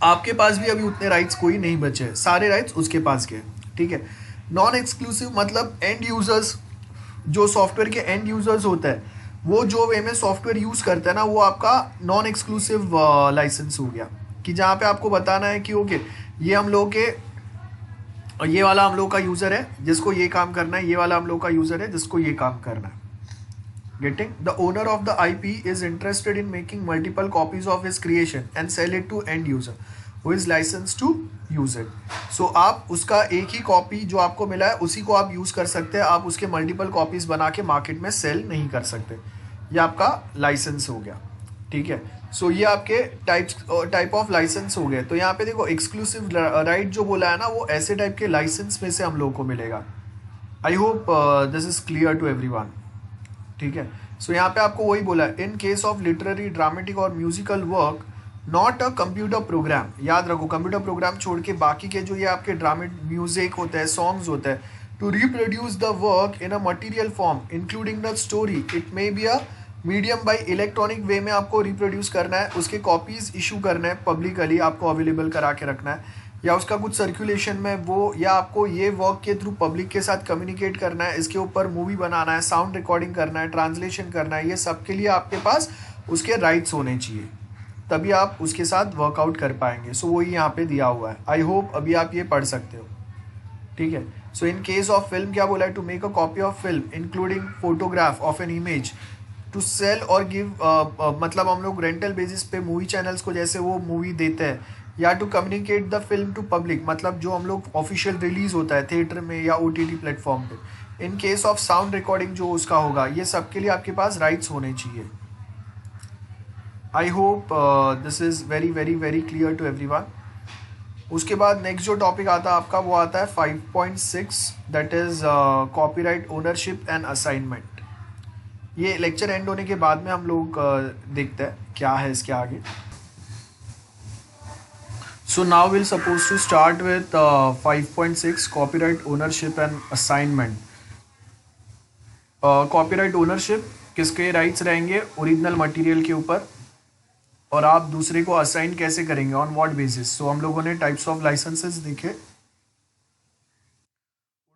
आपके पास भी अभी उतने राइट्स कोई नहीं बचे, सारे राइट्स उसके पास गए, ठीक है। नॉन एक्सक्लूसिव मतलब एंड यूजर्स, जो सॉफ्टवेयर के एंड यूजर्स होते हैं वो जो वे में सॉफ्टवेयर यूज़ करता है ना, वो आपका नॉन एक्सक्लूसिव लाइसेंस हो गया, कि जहाँ पे आपको बताना है कि ओके ये हम लोग के, ये वाला हम लोग का यूज़र है जिसको ये काम करना है, ये वाला हम लोग का यूज़र है जिसको ये काम करना है। Getting the owner of the IP is interested in making multiple copies of his creation and sell it to end user who is license to use it. So आप उसका एक ही कॉपी जो आपको मिला है उसी को आप यूज़ कर सकते हैं, आप उसके मल्टीपल कॉपीज़ बना के मार्केट में सेल नहीं कर सकते, ये आपका लाइसेंस हो गया, ठीक है। सो ये आपके टाइप ऑफ लाइसेंस हो गए। तो यहाँ पे देखो एक्सक्लूसिव राइट जो बोला है ना, वो ऐसे टाइप के लाइसेंस में से हम लोगों को मिलेगा। I hope this is clear to everyone, ठीक है। सो यहाँ पे आपको वही बोला है, in case of literary, dramatic और musical work not a computer program, याद रखो कंप्यूटर प्रोग्राम छोड़ के बाकी के जो ये आपके ड्रामे म्यूजिक होते हैं, सॉन्ग्स होते हैं, to reproduce the work in a material form including the story, it may be a medium by electronic way में आपको रिप्रोड्यूस करना है, उसके कॉपीज़ इशू करना है, पब्लिकली आपको अवेलेबल करा के रखना है, या उसका कुछ सर्कुलेशन में वो, या आपको ये वर्क के थ्रू पब्लिक के साथ कम्युनिकेट करना है, इसके ऊपर मूवी बनाना है, साउंड रिकॉर्डिंग करना है, ट्रांसलेशन करना है, ये सब के लिए आपके पास उसके राइट्स होने चाहिए, तभी आप उसके साथ वर्कआउट कर पाएंगे। सो वही यहाँ पे दिया हुआ है। आई होप अभी आप ये पढ़ सकते हो, ठीक है। So in case of film क्या बोला है, to make a copy of film including photograph of an image to sell और गिव, मतलब हम लोग रेंटल बेसिस पे मूवी चैनल्स को जैसे वो मूवी देते हैं, या to communicate the film to public, मतलब जो हम लोग ऑफिशियल रिलीज होता है थिएटर में या OTT प्लेटफॉर्म पे। इन केस ऑफ साउंड रिकॉर्डिंग जो उसका होगा, ये सब के लिए आपके पास राइट्स होने चाहिए। I hope this is very very very clear to everyone. उसके बाद नेक्स्ट जो टॉपिक आता है आपका, वो आता है 5.6, that is copyright ownership and assignment. ये लेक्चर एंड होने के बाद में हम लोग देखते हैं क्या है इसके आगे। So now we'll supposed to start with 5.6 copyright ownership and assignment. Copyright ownership, किसके राइट्स रहेंगे ओरिजिनल मटेरियल के ऊपर, और आप दूसरे को असाइन कैसे करेंगे, ऑन व्हाट बेसिस। सो हम लोगों ने टाइप्स ऑफ लाइसेंसेस देखे,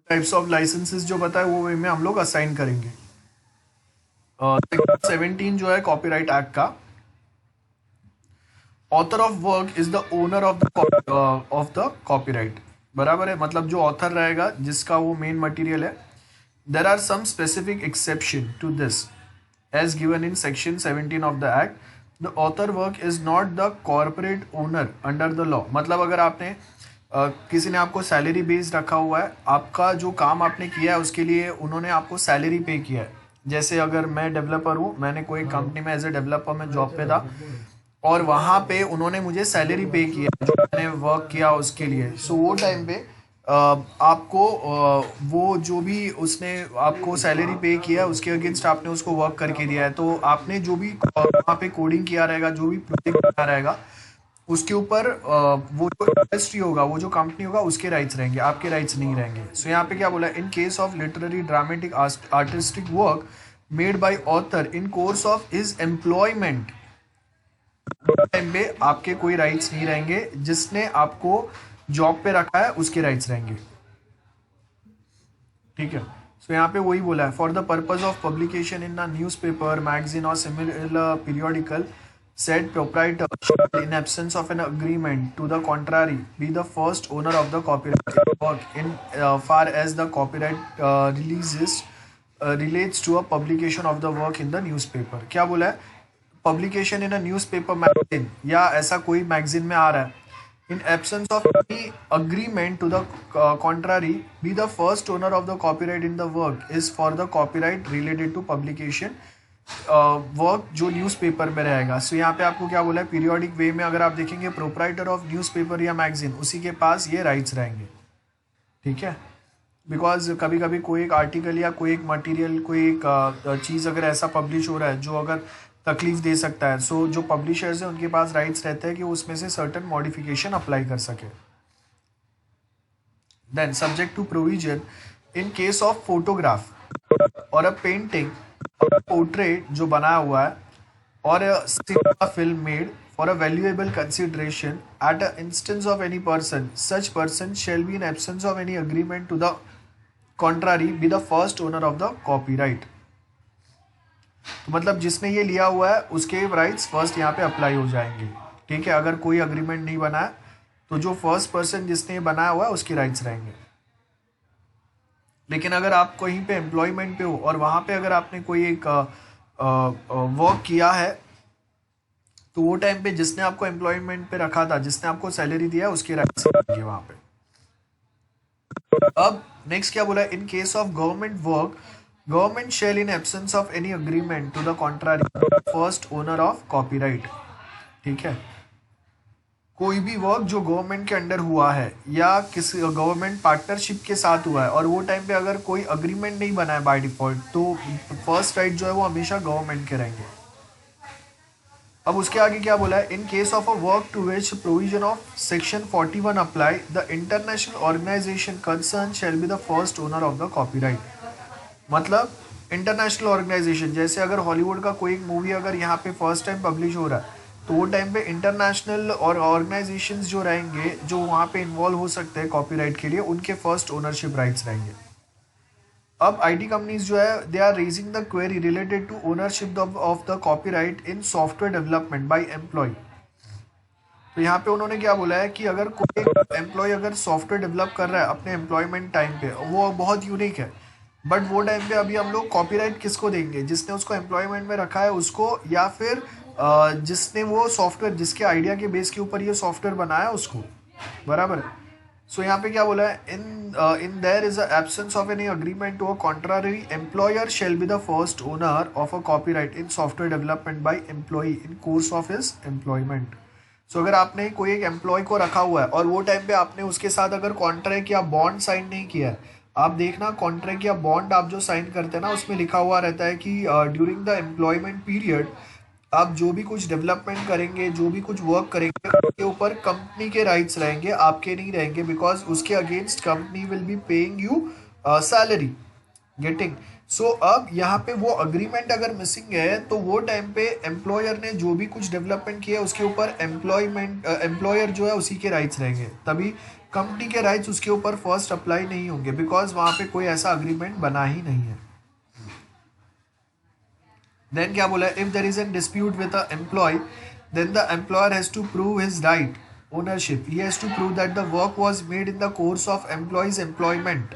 टाइप्स ऑफ लाइसेंसेस जो बताए वो वे में हम लोग असाइन करेंगे। सेक्शन 17 जो है कॉपीराइट एक्ट का, author of work is the owner of the copyright, बराबर है, मतलब जो ऑथर रहेगा जिसका वो मेन मटेरियल है। There are some specific exception to this as given in section 17 of the act. The author work is not the corporate owner under the law, मतलब अगर आपने किसी ने आपको सैलरी बेस्ड रखा हुआ है, आपका जो काम आपने किया है उसके लिए उन्होंने आपको सैलरी पे किया है। जैसे अगर मैं डेवलपर हूँ, मैंने कोई कंपनी में एज ए डेवलपर में जॉब पे था, और वहाँ पे उन्होंने मुझे सैलरी पे किया जो मैंने वर्क किया उसके लिए। सो वो टाइम पे आपको वो जो भी उसने आपको सैलरी पे किया उसके अगेंस्ट आपने उसको वर्क करके दिया है, तो आपने जो भी वहाँ पे कोडिंग किया रहेगा, जो भी प्रोजेक्ट किया रहेगा, उसके ऊपर वो जो इंडस्ट्री होगा, वो जो कंपनी होगा, उसके राइट्स रहेंगे, आपके राइट्स नहीं रहेंगे। सो यहाँ पे क्या बोला, in case of literary dramatic artistic work made by author in course of his employment, time पे आपके कोई राइट्स नहीं रहेंगे, जिसने आपको जॉब पे रखा है उसके राइट्स रहेंगे। ठीक है, सो यहाँ पे वही बोला है, for the purpose of publication in a newspaper, magazine और similar periodical, said proprietor shall, in absence of an agreement to the contrary, be the first owner of the copyright work in far as the copyright relates to a publication of the work in the newspaper। क्या बोला है, publication in a newspaper, magazine, या ऐसा कोई magazine में आ रहा है, in absence of any agreement to the contrary, be the first owner of the copyright in the work is for the copyright related to publication work जो newspaper में रहेगा। सो यहाँ पे आपको क्या बोला है, पीरियोडिक वे में अगर आप देखेंगे प्रोप्राइटर ऑफ न्यूज़पेपर या मैगजीन, उसी के पास ये राइट्स रहेंगे। ठीक है, बिकॉज कभी कभी कोई एक आर्टिकल या कोई एक मटेरियल, कोई एक चीज़ अगर ऐसा पब्लिश हो रहा है जो अगर तकलीफ दे सकता है, सो जो पब्लिशर्स हैं उनके पास राइट्स रहते हैं कि उसमें से सर्टन मॉडिफिकेशन अप्लाई कर सके। Then subject to provision in case of photograph और अ पेंटिंग, पोर्ट्रेट जो बनाया हुआ है, और cinema film made for a valuable consideration at a instance of any person, such person shall be in absence of any agreement to the contrary be the first owner of the copyright. तो मतलब जिसने ये लिया हुआ है उसके rights first यहाँ पे अप्लाई हो जाएंगे। ठीक है, अगर कोई अग्रीमेंट नहीं बना है तो जो फर्स्ट पर्सन जिसने ये बनाया हुआ है उसके राइट्स रहेंगे। लेकिन अगर आप कहीं पे एम्प्लॉयमेंट पे हो और वहाँ पे अगर आपने कोई एक वर्क किया है, तो वो टाइम पे जिसने आपको एम्प्लॉयमेंट पे रखा था, जिसने आपको सैलरी दिया, उसके राइट्स रहेंगे वहाँ पे। अब नेक्स्ट क्या बोला, in case of government work, government shall in absence of any agreement to the contrary first owner of copyright. ठीक है, कोई भी वर्क जो गवर्नमेंट के अंडर हुआ है या किसी गवर्नमेंट पार्टनरशिप के साथ हुआ है, और वो टाइम पे अगर कोई अग्रीमेंट नहीं बना है बाय डिफॉल्ट, तो फर्स्ट राइट जो है वो हमेशा गवर्नमेंट के रहेंगे। अब उसके आगे क्या बोला है, in case of a work to which provision of section 41 apply, the international organization concern shall be the first owner of the copyright. मतलब इंटरनेशनल ऑर्गेनाइजेशन, जैसे अगर हॉलीवुड का कोई मूवी अगर यहाँ पे फर्स्ट टाइम पब्लिश हो रहा है, तो वो टाइम पे इंटरनेशनल और ऑर्गेनाइजेशंस जो रहेंगे, जो वहाँ पे इन्वॉल्व हो सकते हैं कॉपीराइट के लिए, उनके फर्स्ट ओनरशिप राइट्स रहेंगे। अब आईटी कंपनीज जो है, they are raising the query related to ownership of the copyright in software development by employ. तो यहाँ पे उन्होंने क्या बोला है कि अगर कोई एम्प्लॉय अगर सॉफ्टवेयर डेवलप कर रहा है अपने एम्प्लॉयमेंट टाइम पे, वो बहुत यूनिक है, बट वो टाइम पे अभी हम लोग कॉपीराइट किसको देंगे, जिसने उसको एम्प्लॉयमेंट में रखा है उसको, या फिर जिसने वो सॉफ्टवेयर, जिसके आइडिया के बेस के ऊपर ये सॉफ्टवेयर बनाया उसको, बराबर है। सो यहाँ पे क्या बोला है, in there is absence of any agreement to a contrary employer shall be the first owner of a copyright in software development by employee in course of his employment. So अगर आपने कोई एक employ को रखा हुआ है और वो टाइम पे आपने उसके साथ अगर कॉन्ट्रैक्ट या बॉन्ड साइन नहीं किया है, आप देखना कॉन्ट्रैक्ट या बॉन्ड आप जो साइन करते हैं ना उसमें लिखा हुआ रहता है कि ड्यूरिंग द एम्प्लॉयमेंट पीरियड आप जो भी कुछ डेवलपमेंट करेंगे, जो भी कुछ वर्क करेंगे, उसके ऊपर कंपनी के राइट्स रहेंगे, आपके नहीं रहेंगे, बिकॉज उसके against company will be paying you salary, getting. So अब यहाँ पे वो अग्रीमेंट अगर मिसिंग है तो वो टाइम पे एम्प्लॉयर ने जो भी कुछ डेवलपमेंट किया है उसके ऊपर एम्प्लॉयर जो है उसी के राइट्स रहेंगे, तभी कंपनी के राइट्स उसके ऊपर फर्स्ट अप्लाई नहीं होंगे, बिकॉज वहाँ पे कोई ऐसा अग्रीमेंट बना ही नहीं है। देन क्या बोला है, if there is an dispute with a employ then the employer has to prove his right ownership, he has to prove that the work was made in the course of employees employment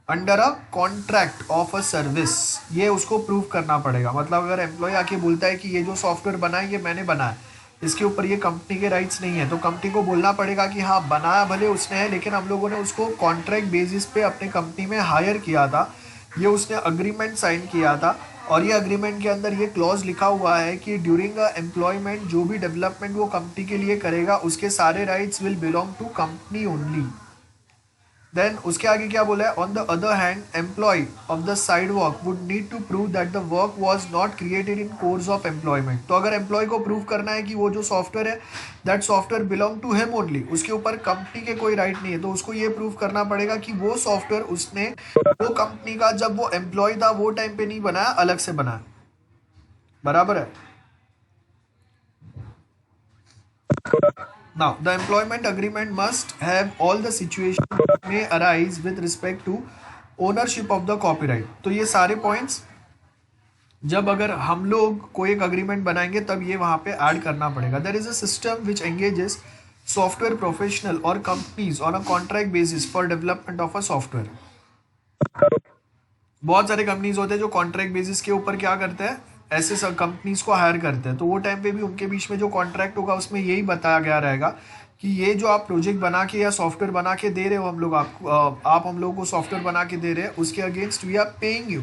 under a contract of a service. ये उसको prove करना पड़ेगा, मतलब अगर employ आके बोलता है कि ये जो सॉफ्टवेयर बना है ये मैंने बनाया, इसके ऊपर ये कंपनी के राइट्स नहीं है, तो कंपनी को बोलना पड़ेगा कि हाँ बनाया भले उसने है, लेकिन हम लोगों ने उसको कॉन्ट्रैक्ट बेसिस पे अपने कंपनी में हायर किया था, ये उसने अग्रीमेंट साइन किया था, और ये अग्रीमेंट के अंदर ये क्लॉज लिखा हुआ है कि ड्यूरिंग एम्प्लॉयमेंट जो भी डेवलपमेंट वो कंपनी के लिए करेगा उसके सारे rights will belong to company only. Then उसके आगे क्या बोला है, on the other hand employ of the side work would need to prove that the work was not created in course of employment. तो अगर एम्प्लॉय को prove करना है कि वो जो सॉफ्टवेयर है that software belong to him only, उसके ऊपर कंपनी के कोई राइट नहीं है, तो उसको ये प्रूव करना पड़ेगा कि वो सॉफ्टवेयर उसने वो कंपनी का जब वो एम्प्लॉय था वो टाइम पे नहीं बनाया, अलग से बनाया, बराबर है। Now, the employment agreement must have all the situations that may arise with respect to ownership of the copyright. तो ये सारे पॉइंट्स जब अगर हम लोग कोई एक अग्रीमेंट बनाएंगे तब ये वहाँ पे ऐड करना पड़ेगा। There is a system which engages software professional और companies on a contract basis for development of a software. बहुत सारे कंपनीज होते हैं जो कॉन्ट्रैक्ट बेसिस के ऊपर क्या करते हैं, ऐसे सब कंपनीज को हायर करते हैं, तो वो टाइम पे भी उनके बीच में जो कॉन्ट्रैक्ट होगा उसमें यही बताया गया रहेगा कि ये जो आप प्रोजेक्ट बना के या सॉफ्टवेयर बना के दे रहे हो हम लोग आपको, आप हम लोगों को सॉफ्टवेयर बना के दे रहे हैं, उसके against we are paying you.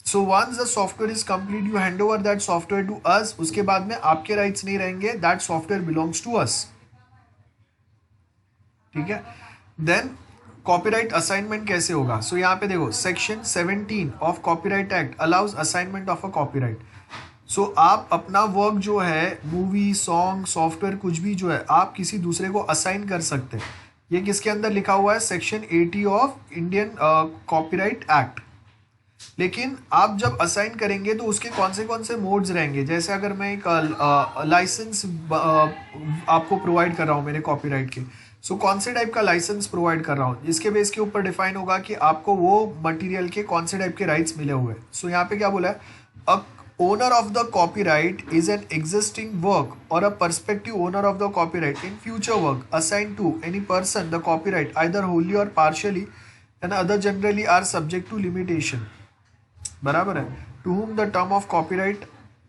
So once the software is complete you hand over that software to us, उसके बाद में आपके राइट्स नहीं रहेंगे, that software belongs to us, ठीक है। देन कॉपीराइट असाइनमेंट कैसे होगा, सो यहाँ पे देखो section 17 of copyright act allows assignment of a copyright. So आप अपना वर्क जो है, मूवी, सॉन्ग, सॉफ्टवेयर, कुछ भी जो है आप किसी दूसरे को असाइन कर सकते हैं। ये किसके अंदर लिखा हुआ है, section 80 of Indian copyright act. लेकिन आप जब असाइन करेंगे तो उसके कौन से मोड्स रहेंगे, जैसे अगर मैं एक लाइसेंस आपको प्रोवाइड कर रहा हूँ मेरे कॉपीराइट के, सो कौन से टाइप का लाइसेंस प्रोवाइड कर रहा हूँ, इसके बेस के ऊपर डिफाइन होगा कि आपको वो मटेरियल के कौन से टाइप के राइट्स मिले हुए हैं। सो यहाँ पे क्या बोला है, अ owner of the copyright is an existing work or a prospective owner of the copyright in future work assigned to any person the copyright either wholly or partially and other generally are subject to limitation, बराबर है, to whom the term of copyright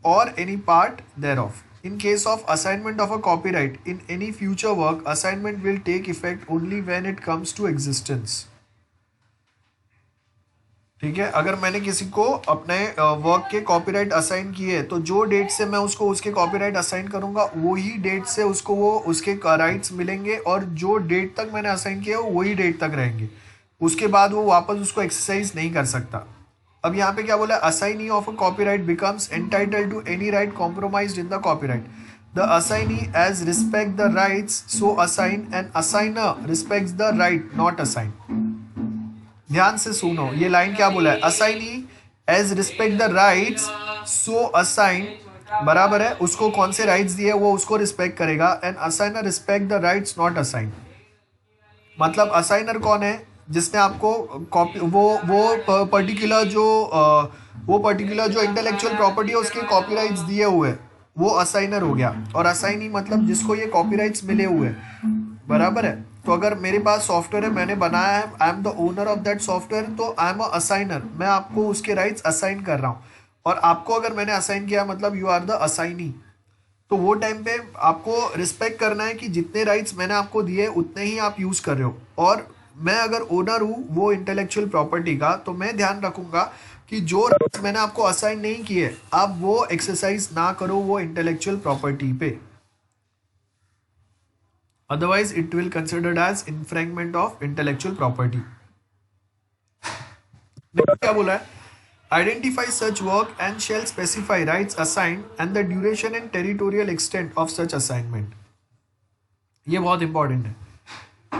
or any part thereof. In case of assignment of a copyright in any future work, assignment will take effect only when it comes to existence. ठीक है, अगर मैंने किसी को अपने work के copyright assign किए तो जो डेट से मैं उसको उसके कॉपीराइट असाइन करूंगा वही डेट से उसको वो उसके राइट्स मिलेंगे, और जो डेट तक मैंने असाइन किया वही डेट तक रहेंगे, उसके बाद वो वापस उसको एक्सरसाइज नहीं कर सकता। अब यहाँ पे क्या बोला, assignee of a copyright becomes entitled to any right compromised in the copyright, the assignee as respect the rights so assign and assignor respects the right not assign. ध्यान से सुनो, ये लाइन क्या बोला है, assignee as respect the rights so assign, बराबर है, उसको कौन से राइट्स दिए वो उसको रिस्पेक्ट करेगा, and assignor respect the rights not assign. मतलब असाइनर कौन है, जिसने आपको कॉपी वो पर्टिकुलर जो इंटेलेक्चुअल प्रॉपर्टी है उसके कॉपीराइट्स दिए हुए, वो असाइनर हो गया, और असाइनी मतलब जिसको ये कॉपीराइट्स मिले हुए, बराबर है। तो अगर मेरे पास सॉफ्टवेयर है, मैंने बनाया है, I am the owner of that software, तो आई एम अ असाइनर, मैं आपको उसके राइट्स असाइन कर रहा हूँ। और आपको अगर मैंने असाइन किया मतलब यू आर द असाइनी। तो वो टाइम पे आपको रिस्पेक्ट करना है कि जितने राइट्स मैंने आपको दिए उतने ही आप यूज़ कर रहे हो। और मैं अगर ओनर हूँ वो इंटेलेक्चुअल प्रॉपर्टी का, तो मैं ध्यान रखूंगा कि जो राइट्स मैंने आपको असाइन नहीं किए आप वो एक्सरसाइज ना करो वो इंटेलेक्चुअल प्रॉपर्टी पे, otherwise it will considered as infringement of intellectual property. क्या बोला है? Identify such work and shall specify rights assigned and the duration and territorial extent of such assignment. ये बहुत इंपॉर्टेंट है।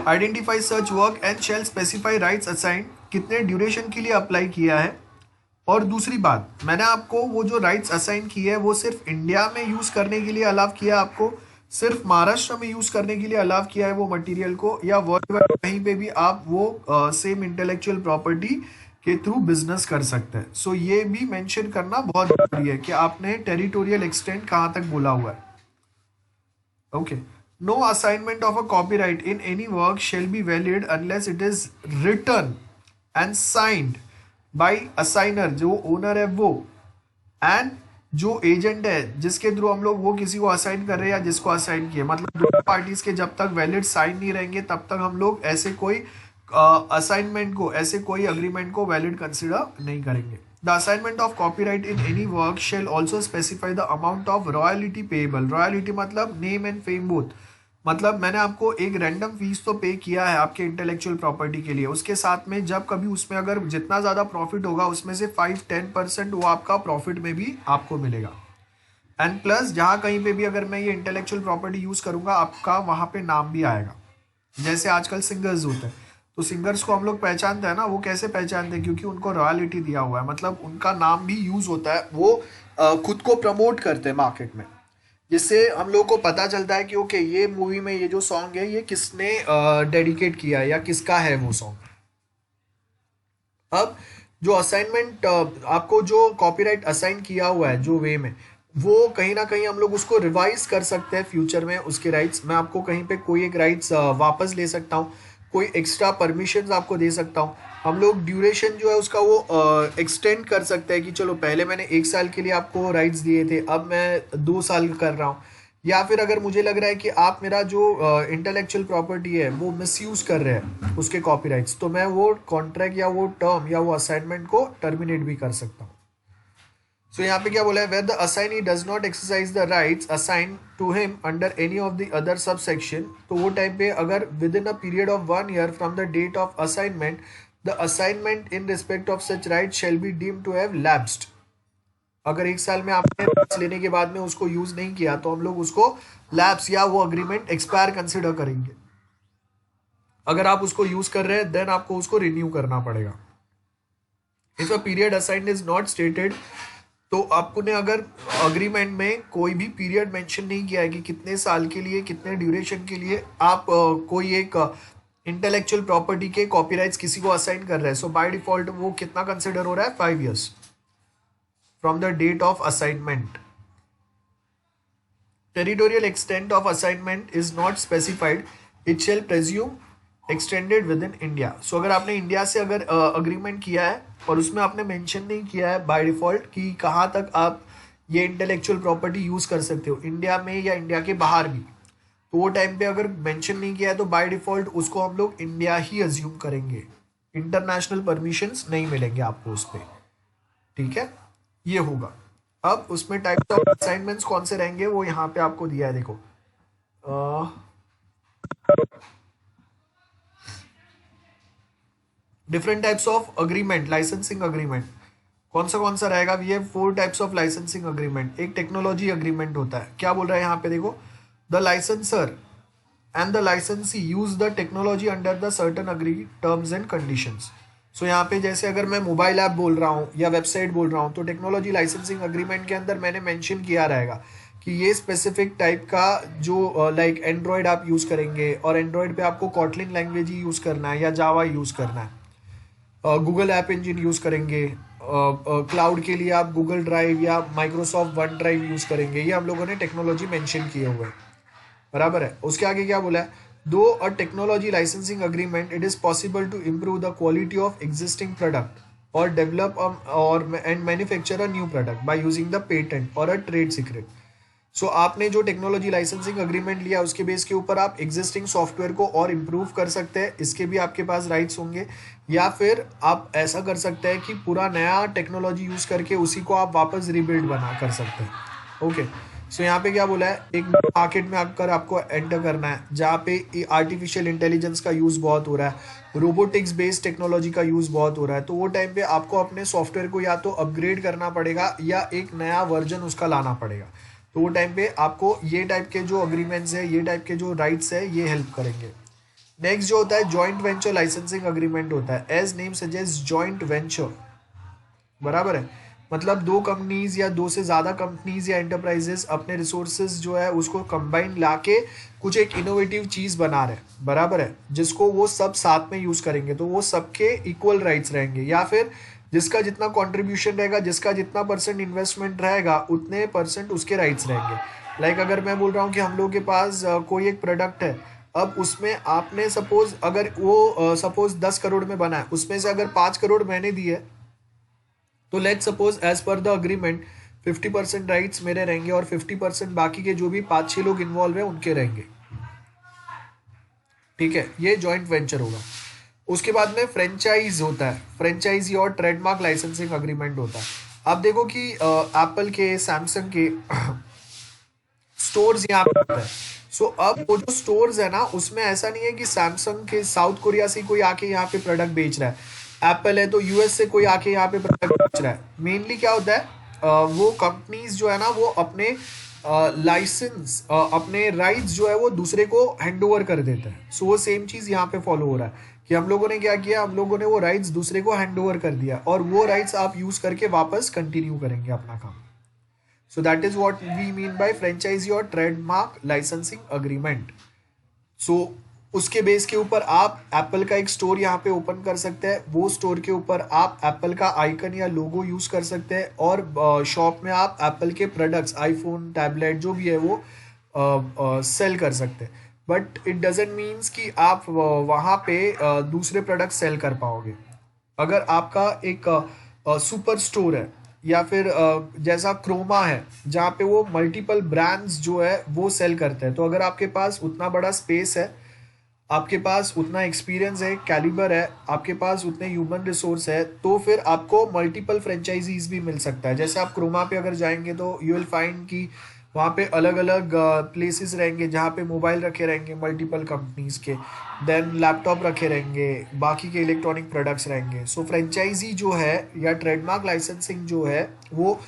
Identify such work and shall specify rights assigned, कितने duration के लिए apply किया है। और दूसरी बात, मैंने आपको वो जो राइट्स असाइन की है वो सिर्फ इंडिया में यूज करने के लिए अलाउ किया, आपको सिर्फ महाराष्ट्र में यूज करने के लिए अलाउ किया है वो मटेरियल को, या वर्ल्ड वाइड कहीं पे भी आप वो सेम इंटेलेक्चुअल प्रॉपर्टी के थ्रू बिजनेस कर सकते हैं। सो ये भी मेंशन करना बहुत जरूरी है कि आपने टेरिटोरियल एक्सटेंट कहाँ तक बोला हुआ है। Okay, no assignment of a copyright in any work shall be valid unless it is written and signed by assignor, जो ओनर है वो, एंड जो एजेंट है जिसके थ्रू हम लोग वो किसी को असाइन कर रहे हैं या जिसको असाइन किए, मतलब दोनों पार्टीज के जब तक वैलिड साइन नहीं रहेंगे तब तक हम लोग ऐसे कोई असाइनमेंट को, ऐसे कोई अग्रीमेंट को वैलिड कंसिडर नहीं करेंगे। The assignment of copyright in any work shell also specify the amount of royalty payable. Royalty मतलब नेम एंड फेम बोथ, मतलब मैंने आपको एक रैंडम फीस तो पे किया है आपके इंटेलेक्चुअल प्रॉपर्टी के लिए, उसके साथ में जब कभी उसमें अगर जितना ज़्यादा प्रॉफिट होगा उसमें से 5-10% वो आपका प्रॉफिट में भी आपको मिलेगा। एंड प्लस जहाँ कहीं पे भी अगर मैं ये इंटेलेक्चुअल प्रॉपर्टी यूज़ करूँगा आपका वहाँ पे नाम भी आएगा। जैसे आजकल सिंगर्स होते हैं, तो सिंगर्स को हम लोग पहचानते हैं ना, वो कैसे पहचानते हैं? क्योंकि उनको रॉयल्टी दिया हुआ है, मतलब उनका नाम भी यूज़ होता है, वो खुद को प्रमोट करते हैं मार्केट में, जिससे हम लोग को पता चलता है कि ओके ये मूवी में ये जो सॉन्ग है ये किसने डेडिकेट किया है या किसका है वो सॉन्ग। अब जो असाइनमेंट आपको जो कॉपीराइट असाइन किया हुआ है जो वे में, वो कहीं ना कहीं हम लोग उसको रिवाइज कर सकते हैं फ्यूचर में उसके राइट्स। मैं आपको कहीं पे कोई एक राइट्स वापस ले सकता हूँ, कोई एक्स्ट्रा परमिशन आपको दे सकता हूँ। हम लोग ड्यूरेशन जो है उसका वो एक्सटेंड कर सकते हैं कि चलो पहले मैंने 1 साल के लिए आपको राइट्स दिए थे, अब मैं 2 साल कर रहा हूँ। या फिर अगर मुझे लग रहा है कि आप मेरा जो इंटेलेक्चुअल प्रॉपर्टी है वो मिसयूज कर रहे हैं उसके कॉपीराइट्स, तो मैं वो कॉन्ट्रैक्ट या वो टर्म या वो असाइनमेंट को टर्मिनेट भी कर सकता हूँ। सो यहाँ पे क्या बोला है? Where the assignee does not exercise the rights assign to him under any of the other sub section, तो वो टाइम पे अगर within a period of 1 year from the date of assignment the assignment in respect of such right shall be deemed to have lapsed. अगर 1 साल में आपने rights लेने के बाद में उसको यूज नहीं किया तो हम लोग उसको लैप्स या वो अग्रीमेंट एक्सपायर कंसिडर करेंगे। अगर आप उसको यूज कर रहे हैं देन आपको उसको रिन्यू करना पड़ेगा। If a period assigned is not stated, तो आपने अगर अग्रीमेंट में कोई भी पीरियड मेंशन नहीं किया है कि कितने साल के लिए, कितने ड्यूरेशन के लिए आप कोई एक इंटेलेक्चुअल प्रॉपर्टी के कॉपीराइट्स किसी को असाइन कर रहे हैं, सो बाय डिफॉल्ट वो कितना कंसिडर हो रहा है? 5 years from the date of assignment. Territorial extent of assignment is not specified, it shall presume extended within India. So अगर आपने इंडिया से अगर अग्रीमेंट किया है और उसमें आपने मेंशन नहीं किया है बाय डिफॉल्ट कि कहाँ तक आप ये इंटेलेक्चुअल प्रॉपर्टी यूज कर सकते हो, इंडिया में या इंडिया के बाहर भी, तो वो टाइम पे अगर मेंशन नहीं किया है तो बाय डिफॉल्ट उसको हम लोग इंडिया ही अज्यूम करेंगे, इंटरनेशनल परमिशंस नहीं मिलेंगे आपको उस पर। ठीक है, ये होगा। अब उसमें टाइप्स ऑफ असाइनमेंट्स कौन से रहेंगे वो यहाँ पे आपको दिया है, देखो different types of agreement, licensing agreement कौन सा रहेगा? We have 4 types of licensing agreement. एक टेक्नोलॉजी अग्रीमेंट होता है, क्या बोल रहा है यहाँ पे देखो, the licensor and the licensee use the technology under the certain agree terms and conditions. So यहाँ पे जैसे अगर मैं मोबाइल ऐप बोल रहा हूँ या वेबसाइट बोल रहा हूँ तो टेक्नोलॉजी लाइसेंसिंग अग्रीमेंट के अंदर मैंने मेंशन किया रहेगा कि ये स्पेसिफिक टाइप का जो लाइक एंड्रॉयड आप यूज़ करेंगे और एंड्रॉयड पे आपको कॉटलिन लैंग्वेज ही यूज़ करना है या जावा यूज़ करना है, गूगल ऐप इंजन यूज़ करेंगे, क्लाउड के लिए आप गूगल ड्राइव या माइक्रोसॉफ्ट वन ड्राइव यूज़ करेंगे, ये हम लोगों ने टेक्नोलॉजी मेंशन किए हुए हैं। बराबर है। उसके आगे क्या बोला है? Though a technology licensing agreement, it is possible to improve the quality of existing product or develop and manufacture a new product by using the patent or a trade secret. सो आपने जो टेक्नोलॉजी लाइसेंसिंग अग्रीमेंट लिया उसके base के ऊपर आप existing software को और improve कर सकते हैं, इसके भी आपके पास राइट्स होंगे, या फिर आप ऐसा कर सकते हैं कि पूरा नया टेक्नोलॉजी यूज करके उसी को आप वापस रिबिल्ड बना कर सकते हैं। ओके, सो यहाँ पे क्या बोला है, एक मार्केट में आकर आपको एंटर करना है जहाँ पे आर्टिफिशियल इंटेलिजेंस का यूज बहुत हो रहा है, रोबोटिक्स बेस्ड टेक्नोलॉजी का यूज बहुत हो रहा है, तो वो टाइम पे आपको अपने सॉफ्टवेयर को या तो अपग्रेड करना पड़ेगा या एक नया वर्जन उसका लाना पड़ेगा। तो वो टाइम पे आपको ये टाइप के जो अग्रीमेंट्स है, ये टाइप के जो राइट्स है, ये हेल्प करेंगे। नेक्स्ट जो होता है जॉइंट वेंचर लाइसेंसिंग अग्रीमेंट होता है। As name suggest joint venture, बराबर है, मतलब दो कंपनीज या दो से ज़्यादा कंपनीज या एंटरप्राइजेस अपने रिसोर्सेज जो है उसको कंबाइन लाके कुछ एक इनोवेटिव चीज़ बना रहे हैं, बराबर है, जिसको वो सब साथ में यूज़ करेंगे, तो वो सबके इक्वल राइट्स रहेंगे, या फिर जिसका जितना कंट्रीब्यूशन रहेगा, जिसका जितना परसेंट इन्वेस्टमेंट रहेगा उतने परसेंट उसके राइट्स रहेंगे। लाइक अगर मैं बोल रहा हूँ कि हम लोगों के पास कोई एक प्रोडक्ट है, अब उसमें आपने सपोज अगर वो सपोज 10 करोड़ में बना है, उसमें से अगर 5 करोड़ मैंने दिए, तो let suppose as per the agreement 50% rights मेरे रहेंगे और 50% बाकी के जो भी 5-6 लोग इन्वॉल्व हैं उनके रहेंगे। ठीक है, ये जॉइंट वेंचर होगा। उसके बाद में फ्रेंचाइज होता है, फ्रेंचाइजी और ट्रेडमार्क लाइसेंसिंग अग्रीमेंट होता है। आप देखो कि एप्पल के, सैमसंग के स्टोर्स यहाँ पे होता है। सो अब वो जो स्टोर्स है ना, उसमें ऐसा नहीं है कि सैमसंग के साउथ कोरिया से कोई आके यहाँ पे प्रोडक्ट बेच रहा है, एप्पल है तो यूएस से कोई आके यहाँ पे प्रोडक्ट बेच रहा है। मेनली क्या होता है, वो कंपनीज जो है ना वो अपने लाइसेंस, अपने राइट्स जो है वो दूसरे को हैंड ओवर कर देते हैं। सो वो सेम चीज़ यहाँ पे फॉलो हो रहा है कि हम लोगों ने क्या किया, हम लोगों ने वो राइट्स दूसरे को हैंड ओवर कर दिया और वो राइट्स आप यूज़ करके वापस कंटिन्यू करेंगे अपना काम। So that is what we mean by franchisee और ट्रेडमार्क लाइसेंसिंग अग्रीमेंट। सो उसके बेस के ऊपर आप एप्पल का एक स्टोर यहाँ पे ओपन कर सकते हैं, वो स्टोर के ऊपर आप एप्पल का आइकन या लोगो यूज कर सकते हैं और शॉप में आप एप्पल के प्रोडक्ट्स, आईफोन, टैबलेट जो भी है वो सेल कर सकते हैं। बट इट डजेंट मीन्स कि आप वहाँ पे दूसरे प्रोडक्ट सेल कर पाओगे। अगर आपका एक सुपर स्टोर है या फिर जैसा क्रोमा है जहाँ पे वो मल्टीपल ब्रांड्स जो है वो सेल करते हैं, तो अगर आपके पास उतना बड़ा स्पेस है, आपके पास उतना एक्सपीरियंस है, कैलिबर है, आपके पास उतने ह्यूमन रिसोर्स है, तो फिर आपको मल्टीपल फ्रेंचाइजीज भी मिल सकता है। जैसे आप क्रोमा पे अगर जाएंगे तो यू विल फाइंड कि वहाँ पे अलग अलग प्लेसेस रहेंगे जहाँ पे मोबाइल रखे रहेंगे मल्टीपल कंपनीज के, देन लैपटॉप रखे रहेंगे, बाकी के इलेक्ट्रॉनिक प्रोडक्ट्स रहेंगे। सो फ्रेंचाइजी जो है या ट्रेडमार्क लाइसेंसिंग जो है वो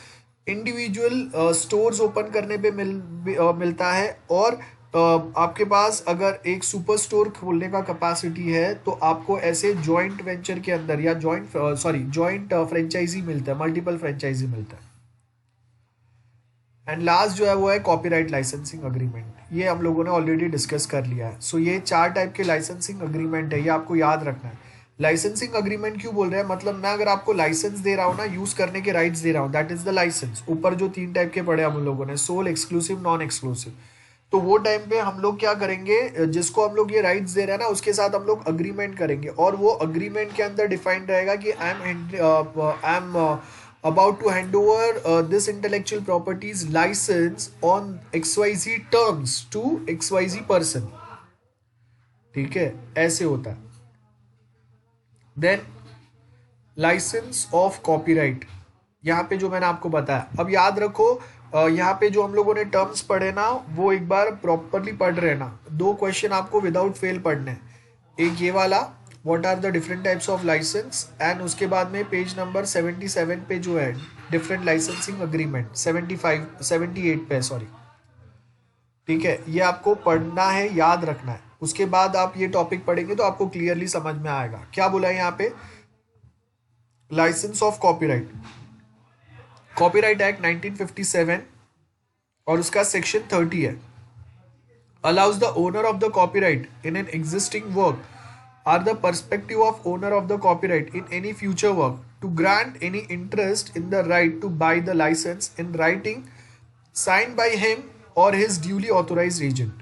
इंडिविजुअल स्टोर्स ओपन करने पे मिलता है, और आपके पास अगर एक सुपर स्टोर खोलने का कैपेसिटी है तो आपको ऐसे जॉइंट वेंचर के अंदर या जॉइंट फ्रेंचाइजी मिलता है, मल्टीपल फ्रेंचाइजी मिलता है। एंड लास्ट जो है वो है कॉपीराइट लाइसेंसिंग अग्रीमेंट, ये हम लोगों ने ऑलरेडी डिस्कस कर लिया है। सो ये 4 टाइप के लाइसेंसिंग अग्रीमेंट है, ये आपको याद रखना है। लाइसेंसिंग अग्रीमेंट क्यों बोल रहे हैं, मतलब मैं अगर आपको लाइसेंस दे रहा हूँ ना, यूज करने के राइट्स दे रहा हूँ, दैट इज द लाइसेंस। ऊपर जो 3 टाइप के पढ़े हम लोगों ने, सोल, एक्सक्लूसिव, नॉन एक्सक्लूसिव, तो वो टाइम पे हम लोग क्या करेंगे, जिसको हम लोग ये राइट्स दे रहे हैं ना उसके साथ हम लोग अग्रीमेंट करेंगे, और वो अग्रीमेंट के अंदर डिफाइंड रहेगा कि I am about to hand over this intellectual properties license on XYZ terms to XYZ person। ठीक है, ऐसे होता है। देन लाइसेंस ऑफ कॉपीराइट, यहाँ पे जो मैंने आपको बताया, अब याद रखो यहाँ पे जो हम लोगों ने टर्म्स पढ़े ना वो एक बार प्रॉपरली पढ़ रहे ना। 2 क्वेश्चन आपको विदाउट फेल पढ़ने, एक ये वाला what are the different types of license, and उसके बाद में पेज नंबर 77 पे जो है डिफरेंट लाइसेंसिंग अग्रीमेंट, 78 पे सॉरी। ठीक है, ये आपको पढ़ना है, याद रखना है। उसके बाद आप ये टॉपिक पढ़ेंगे तो आपको क्लियरली समझ में आएगा। क्या बोला है यहाँ पे, license of copyright, copyright act 1957 और उसका सेक्शन 30 है, allows the owner of the copyright in an existing work are the perspective of owner of the copyright in any future work to grant any interest in the right to buy the license in writing signed by him or his duly authorized agent।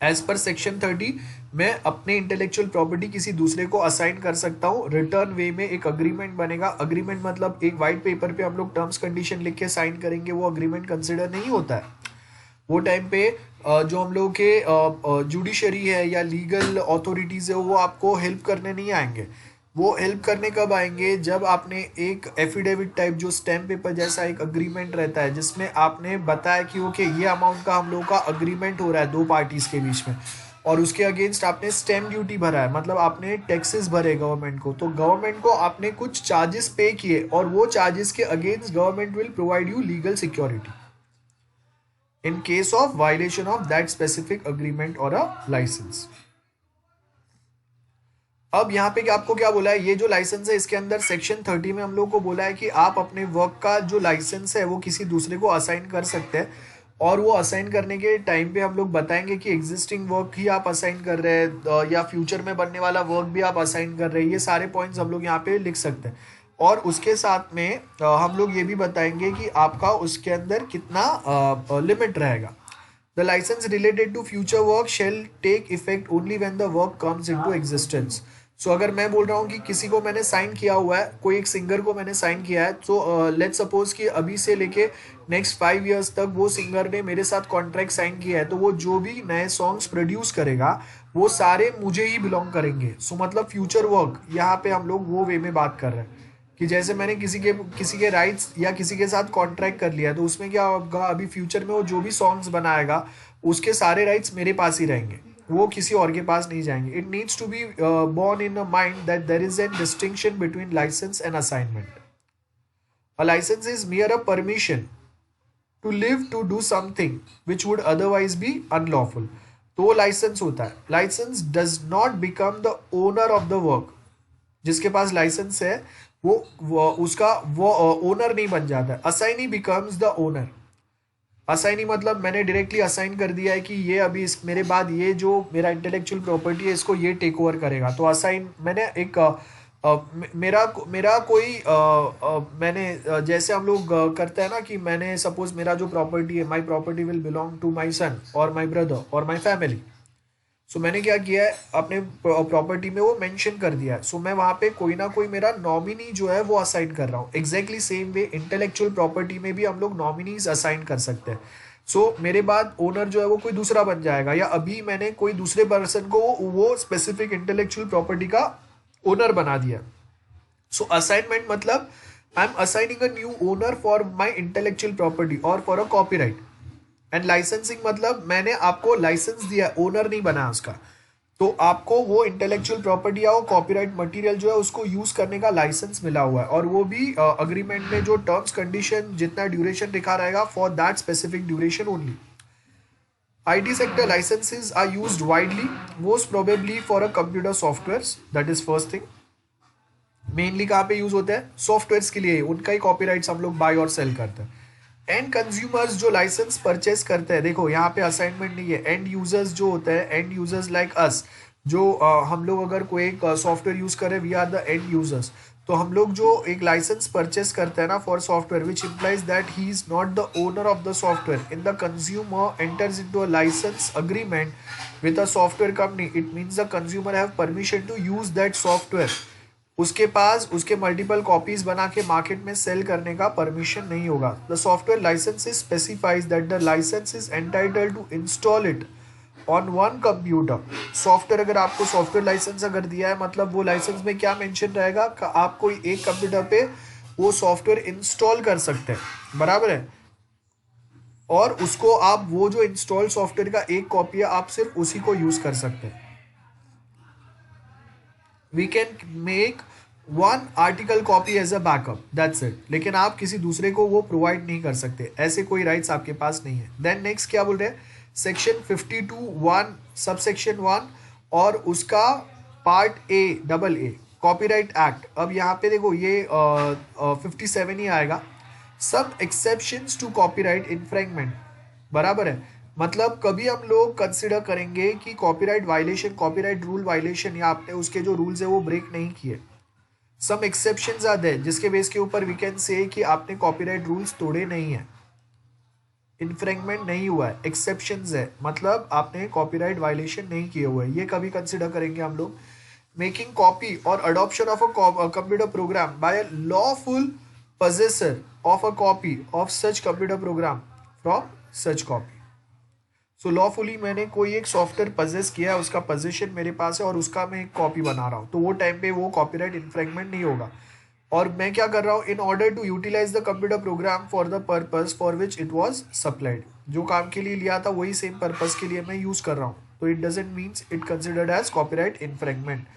As per section 30 मैं अपने intellectual property किसी दूसरे को assign कर सकता हूँ। Return वे में एक अग्रीमेंट बनेगा। अग्रीमेंट मतलब एक वाइट पेपर पे हम लोग टर्म्स कंडीशन लिख के साइन करेंगे, वो अग्रीमेंट कंसिडर नहीं होता है। वो टाइम पे जो हम लोग के जुडिशरी है या लीगल अथॉरिटीज है वो आपको हेल्प करने नहीं आएंगे। वो हेल्प करने कब आएंगे, जब आपने एक एफिडेविट टाइप जो स्टैम्प पेपर जैसा एक अग्रीमेंट रहता है जिसमें आपने बताया कि ओके ये अमाउंट का हम लोग का अग्रीमेंट हो रहा है दो पार्टीज के बीच में, और उसके अगेंस्ट आपने स्टैम्प ड्यूटी भरा है, मतलब आपने टैक्सेस भरे गवर्नमेंट को, तो गवर्नमेंट को आपने कुछ चार्जेस पे किए और वो चार्जेस के against government will provide you legal security in case of violation of that specific agreement or a license। अब यहाँ पे आपको क्या बोला है, ये जो लाइसेंस है इसके अंदर सेक्शन 30 में हम लोग को बोला है कि आप अपने वर्क का जो लाइसेंस है वो किसी दूसरे को असाइन कर सकते हैं, और वो असाइन करने के टाइम पे हम लोग बताएंगे कि एग्जिस्टिंग वर्क ही आप असाइन कर रहे हैं या फ्यूचर में बनने वाला वर्क भी आप असाइन कर रहे हैं। ये सारे पॉइंट्स हम लोग यहाँ पे लिख सकते हैं, और उसके साथ में हम लोग ये भी बताएंगे कि आपका उसके अंदर कितना लिमिट रहेगा। The license related to future work shall take effect only when the work comes into existence. So अगर मैं बोल रहा हूँ कि किसी को मैंने साइन किया हुआ है, कोई एक सिंगर को मैंने साइन किया है, तो लेट्स सपोज कि अभी से लेके नेक्स्ट 5 इयर्स तक वो सिंगर ने मेरे साथ कॉन्ट्रैक्ट साइन किया है, तो वो जो भी नए सॉन्ग्स प्रोड्यूस करेगा वो सारे मुझे ही बिलोंग करेंगे। सो मतलब फ्यूचर वर्क यहाँ पे हम लोग वो वे में बात कर रहे हैं कि जैसे मैंने किसी के राइट्स या किसी के साथ कॉन्ट्रैक्ट कर लिया, तो उसमें क्या होगा, अभी फ्यूचर में वो जो भी सॉन्ग्स बनाएगा उसके सारे राइट्स मेरे पास ही रहेंगे, वो किसी और के पास नहीं जाएंगे। It needs to be borne in a mind that there is an distinction between license and assignment. A license is mere a permission to live to do something which would otherwise be unlawful. तो वो license होता है। License does not become the owner of the work. जिसके पास licence है वो उसका वो ओनर नहीं बन जाता है। Assignee becomes the owner. Assignee मतलब मैंने डायरेक्टली असाइन कर दिया है कि ये अभी इस मेरे बाद ये जो मेरा इंटेलेक्चुअल प्रॉपर्टी है इसको ये टेक ओवर करेगा, तो असाइन मैंने एक मेरा मेरा कोई मैंने जैसे हम लोग करते हैं ना कि मैंने सपोज मेरा जो प्रॉपर्टी है, my property will belong to my son और माई ब्रदर और माई फैमिली। सो मैंने क्या किया है, अपने प्रॉपर्टी में वो मेंशन कर दिया है। सो मैं वहां पे कोई ना कोई मेरा नॉमिनी जो है वो असाइन कर रहा हूँ। Exactly same way intellectual property में भी हम लोग नॉमिनीज असाइन कर सकते हैं। सो मेरे बाद ओनर जो है वो कोई दूसरा बन जाएगा, या अभी मैंने कोई दूसरे पर्सन को वो स्पेसिफिक इंटेलेक्चुअल प्रॉपर्टी का ओनर बना दिया। सो असाइनमेंट मतलब I am assigning a new owner for my intellectual property और for a copyright. And licensing मतलब मैंने आपको लाइसेंस दिया, ओनर नहीं बना उसका, तो आपको वो इंटेलेक्चुअल प्रॉपर्टी या वो कॉपीराइट मटेरियल जो है उसको यूज करने का लाइसेंस मिला हुआ है, और वो भी अग्रीमेंट में जो टर्म्स कंडीशन जितना ड्यूरेशन लिखा रहेगा for that specific duration only. IT sector licenses are used widely, most probably for a computer softwares, that is first thing। Mainly कहाँ पे यूज होता है, सॉफ्टवेयर्स के लिए, उनका ही कॉपीराइट्स हम लोग बाय और सेल करते हैं। एंड कंज्यूमर्स जो लाइसेंस परचेस करते हैं, देखो यहाँ पे असाइनमेंट नहीं है, एंड यूजर्स जो होते हैं, एंड यूजर्स लाइक अस, जो हम लोग अगर कोई एक सॉफ्टवेयर यूज करें, we are the end users, तो हम लोग जो एक लाइसेंस परचेस करते हैं ना for software, which implies that he is not the owner of the software, in the consumer enters into a license agreement with a software company, it means the consumer have permission to use that software. उसके पास उसके multiple copies बना के market में cell करने का permission नहीं होगा। The software license specifies that the license is entitled to install it on one computer. Software अगर आपको सॉफ्टवेयर लाइसेंस अगर दिया है, मतलब वो लाइसेंस में क्या मेंशन रहेगा कि आप कोई एक कंप्यूटर पे वो सॉफ्टवेयर इंस्टॉल कर सकते हैं, बराबर है, और उसको आप वो जो इंस्टॉल सॉफ्टवेयर का एक कॉपी है आप सिर्फ उसी को यूज कर सकते हैं। We can make one article copy as a backup, that's it, लेकिन आप किसी दूसरे को वो प्रोवाइड नहीं कर सकते, ऐसे कोई राइट्स आपके पास नहीं है। देन नेक्स्ट क्या बोल रहे हैं, सेक्शन 52(1) सबसेक्शन 1 और उसका पार्ट AA कॉपीराइट एक्ट। अब यहाँ पे देखो ये 57 ही आएगा, सब एक्सेप्शंस टू कॉपीराइट इन्फ्रिंगमेंट, बराबर है, मतलब कभी हम लोग कंसिडर करेंगे कि copyright violation, copyright rule violation, या आपने उसके जो रूल्स है वो ब्रेक नहीं किए। सम एक्सेप्शंस आर देयर जिसके बेस के ऊपर वी कैन से कि आपने कॉपीराइट रूल्स तोड़े नहीं है। इन्फ्रिंगमेंट नहीं हुआ है, एक्सेप्शंस है, मतलब आपने कॉपीराइट वायलेशन नहीं किए हुए, ये कभी कंसिडर करेंगे हम लोग। मेकिंग कॉपी और adoption of a computer program by a lawful possessor of a copy of such computer program from such copy। So lawfully मैंने कोई एक सॉफ्टवेयर पजेस किया है, उसका पोजीशन मेरे पास है और उसका मैं एक कॉपी बना रहा हूँ, तो वो टाइम पे वो कॉपीराइट इन्फ्रिंगमेंट नहीं होगा। और मैं क्या कर रहा हूँ, in order to utilize the computer program for the purpose for which it was supplied, जो काम के लिए लिया था वही सेम पर्पज के लिए मैं यूज कर रहा हूँ, तो it doesn't means it considered as copyright infringement.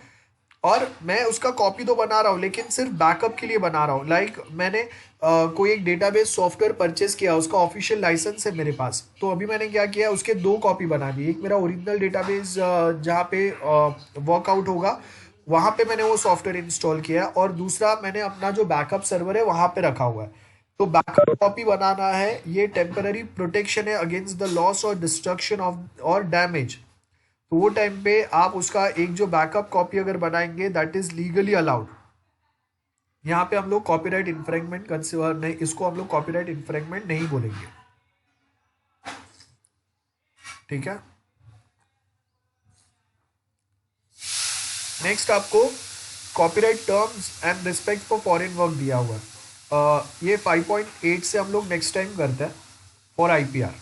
और मैं उसका कॉपी तो बना रहा हूँ लेकिन सिर्फ बैकअप के लिए बना रहा हूँ। लाइक मैंने कोई एक डेटाबेस सॉफ्टवेयर परचेस किया, उसका ऑफिशियल लाइसेंस है मेरे पास, तो अभी मैंने क्या किया, उसके दो कॉपी बना दी। एक मेरा ओरिजिनल डेटाबेस जहाँ पे वर्कआउट होगा वहाँ पे मैंने वो सॉफ्टवेयर इंस्टॉल किया है, और दूसरा मैंने अपना जो बैकअप सर्वर है वहाँ पे रखा हुआ है। तो बैकअप कॉपी बनाना है, ये टेम्पररी प्रोटेक्शन है अगेंस्ट द लॉस और डिस्ट्रक्शन ऑफ और डैमेज। तो वो टाइम पे आप उसका एक जो बैकअप कॉपी अगर बनाएंगे दैट इज लीगली अलाउड। यहाँ पे हम लोग कॉपीराइट इन्फ्रिंगमेंट कंसिडर नहीं, इसको हम लोग कॉपीराइट इन्फ्रिंगमेंट नहीं बोलेंगे, ठीक है। नेक्स्ट आपको copyright terms and respect for foreign work दिया हुआ है। ये 5.8 से हम लोग नेक्स्ट टाइम करते हैं फॉर आईपीआर।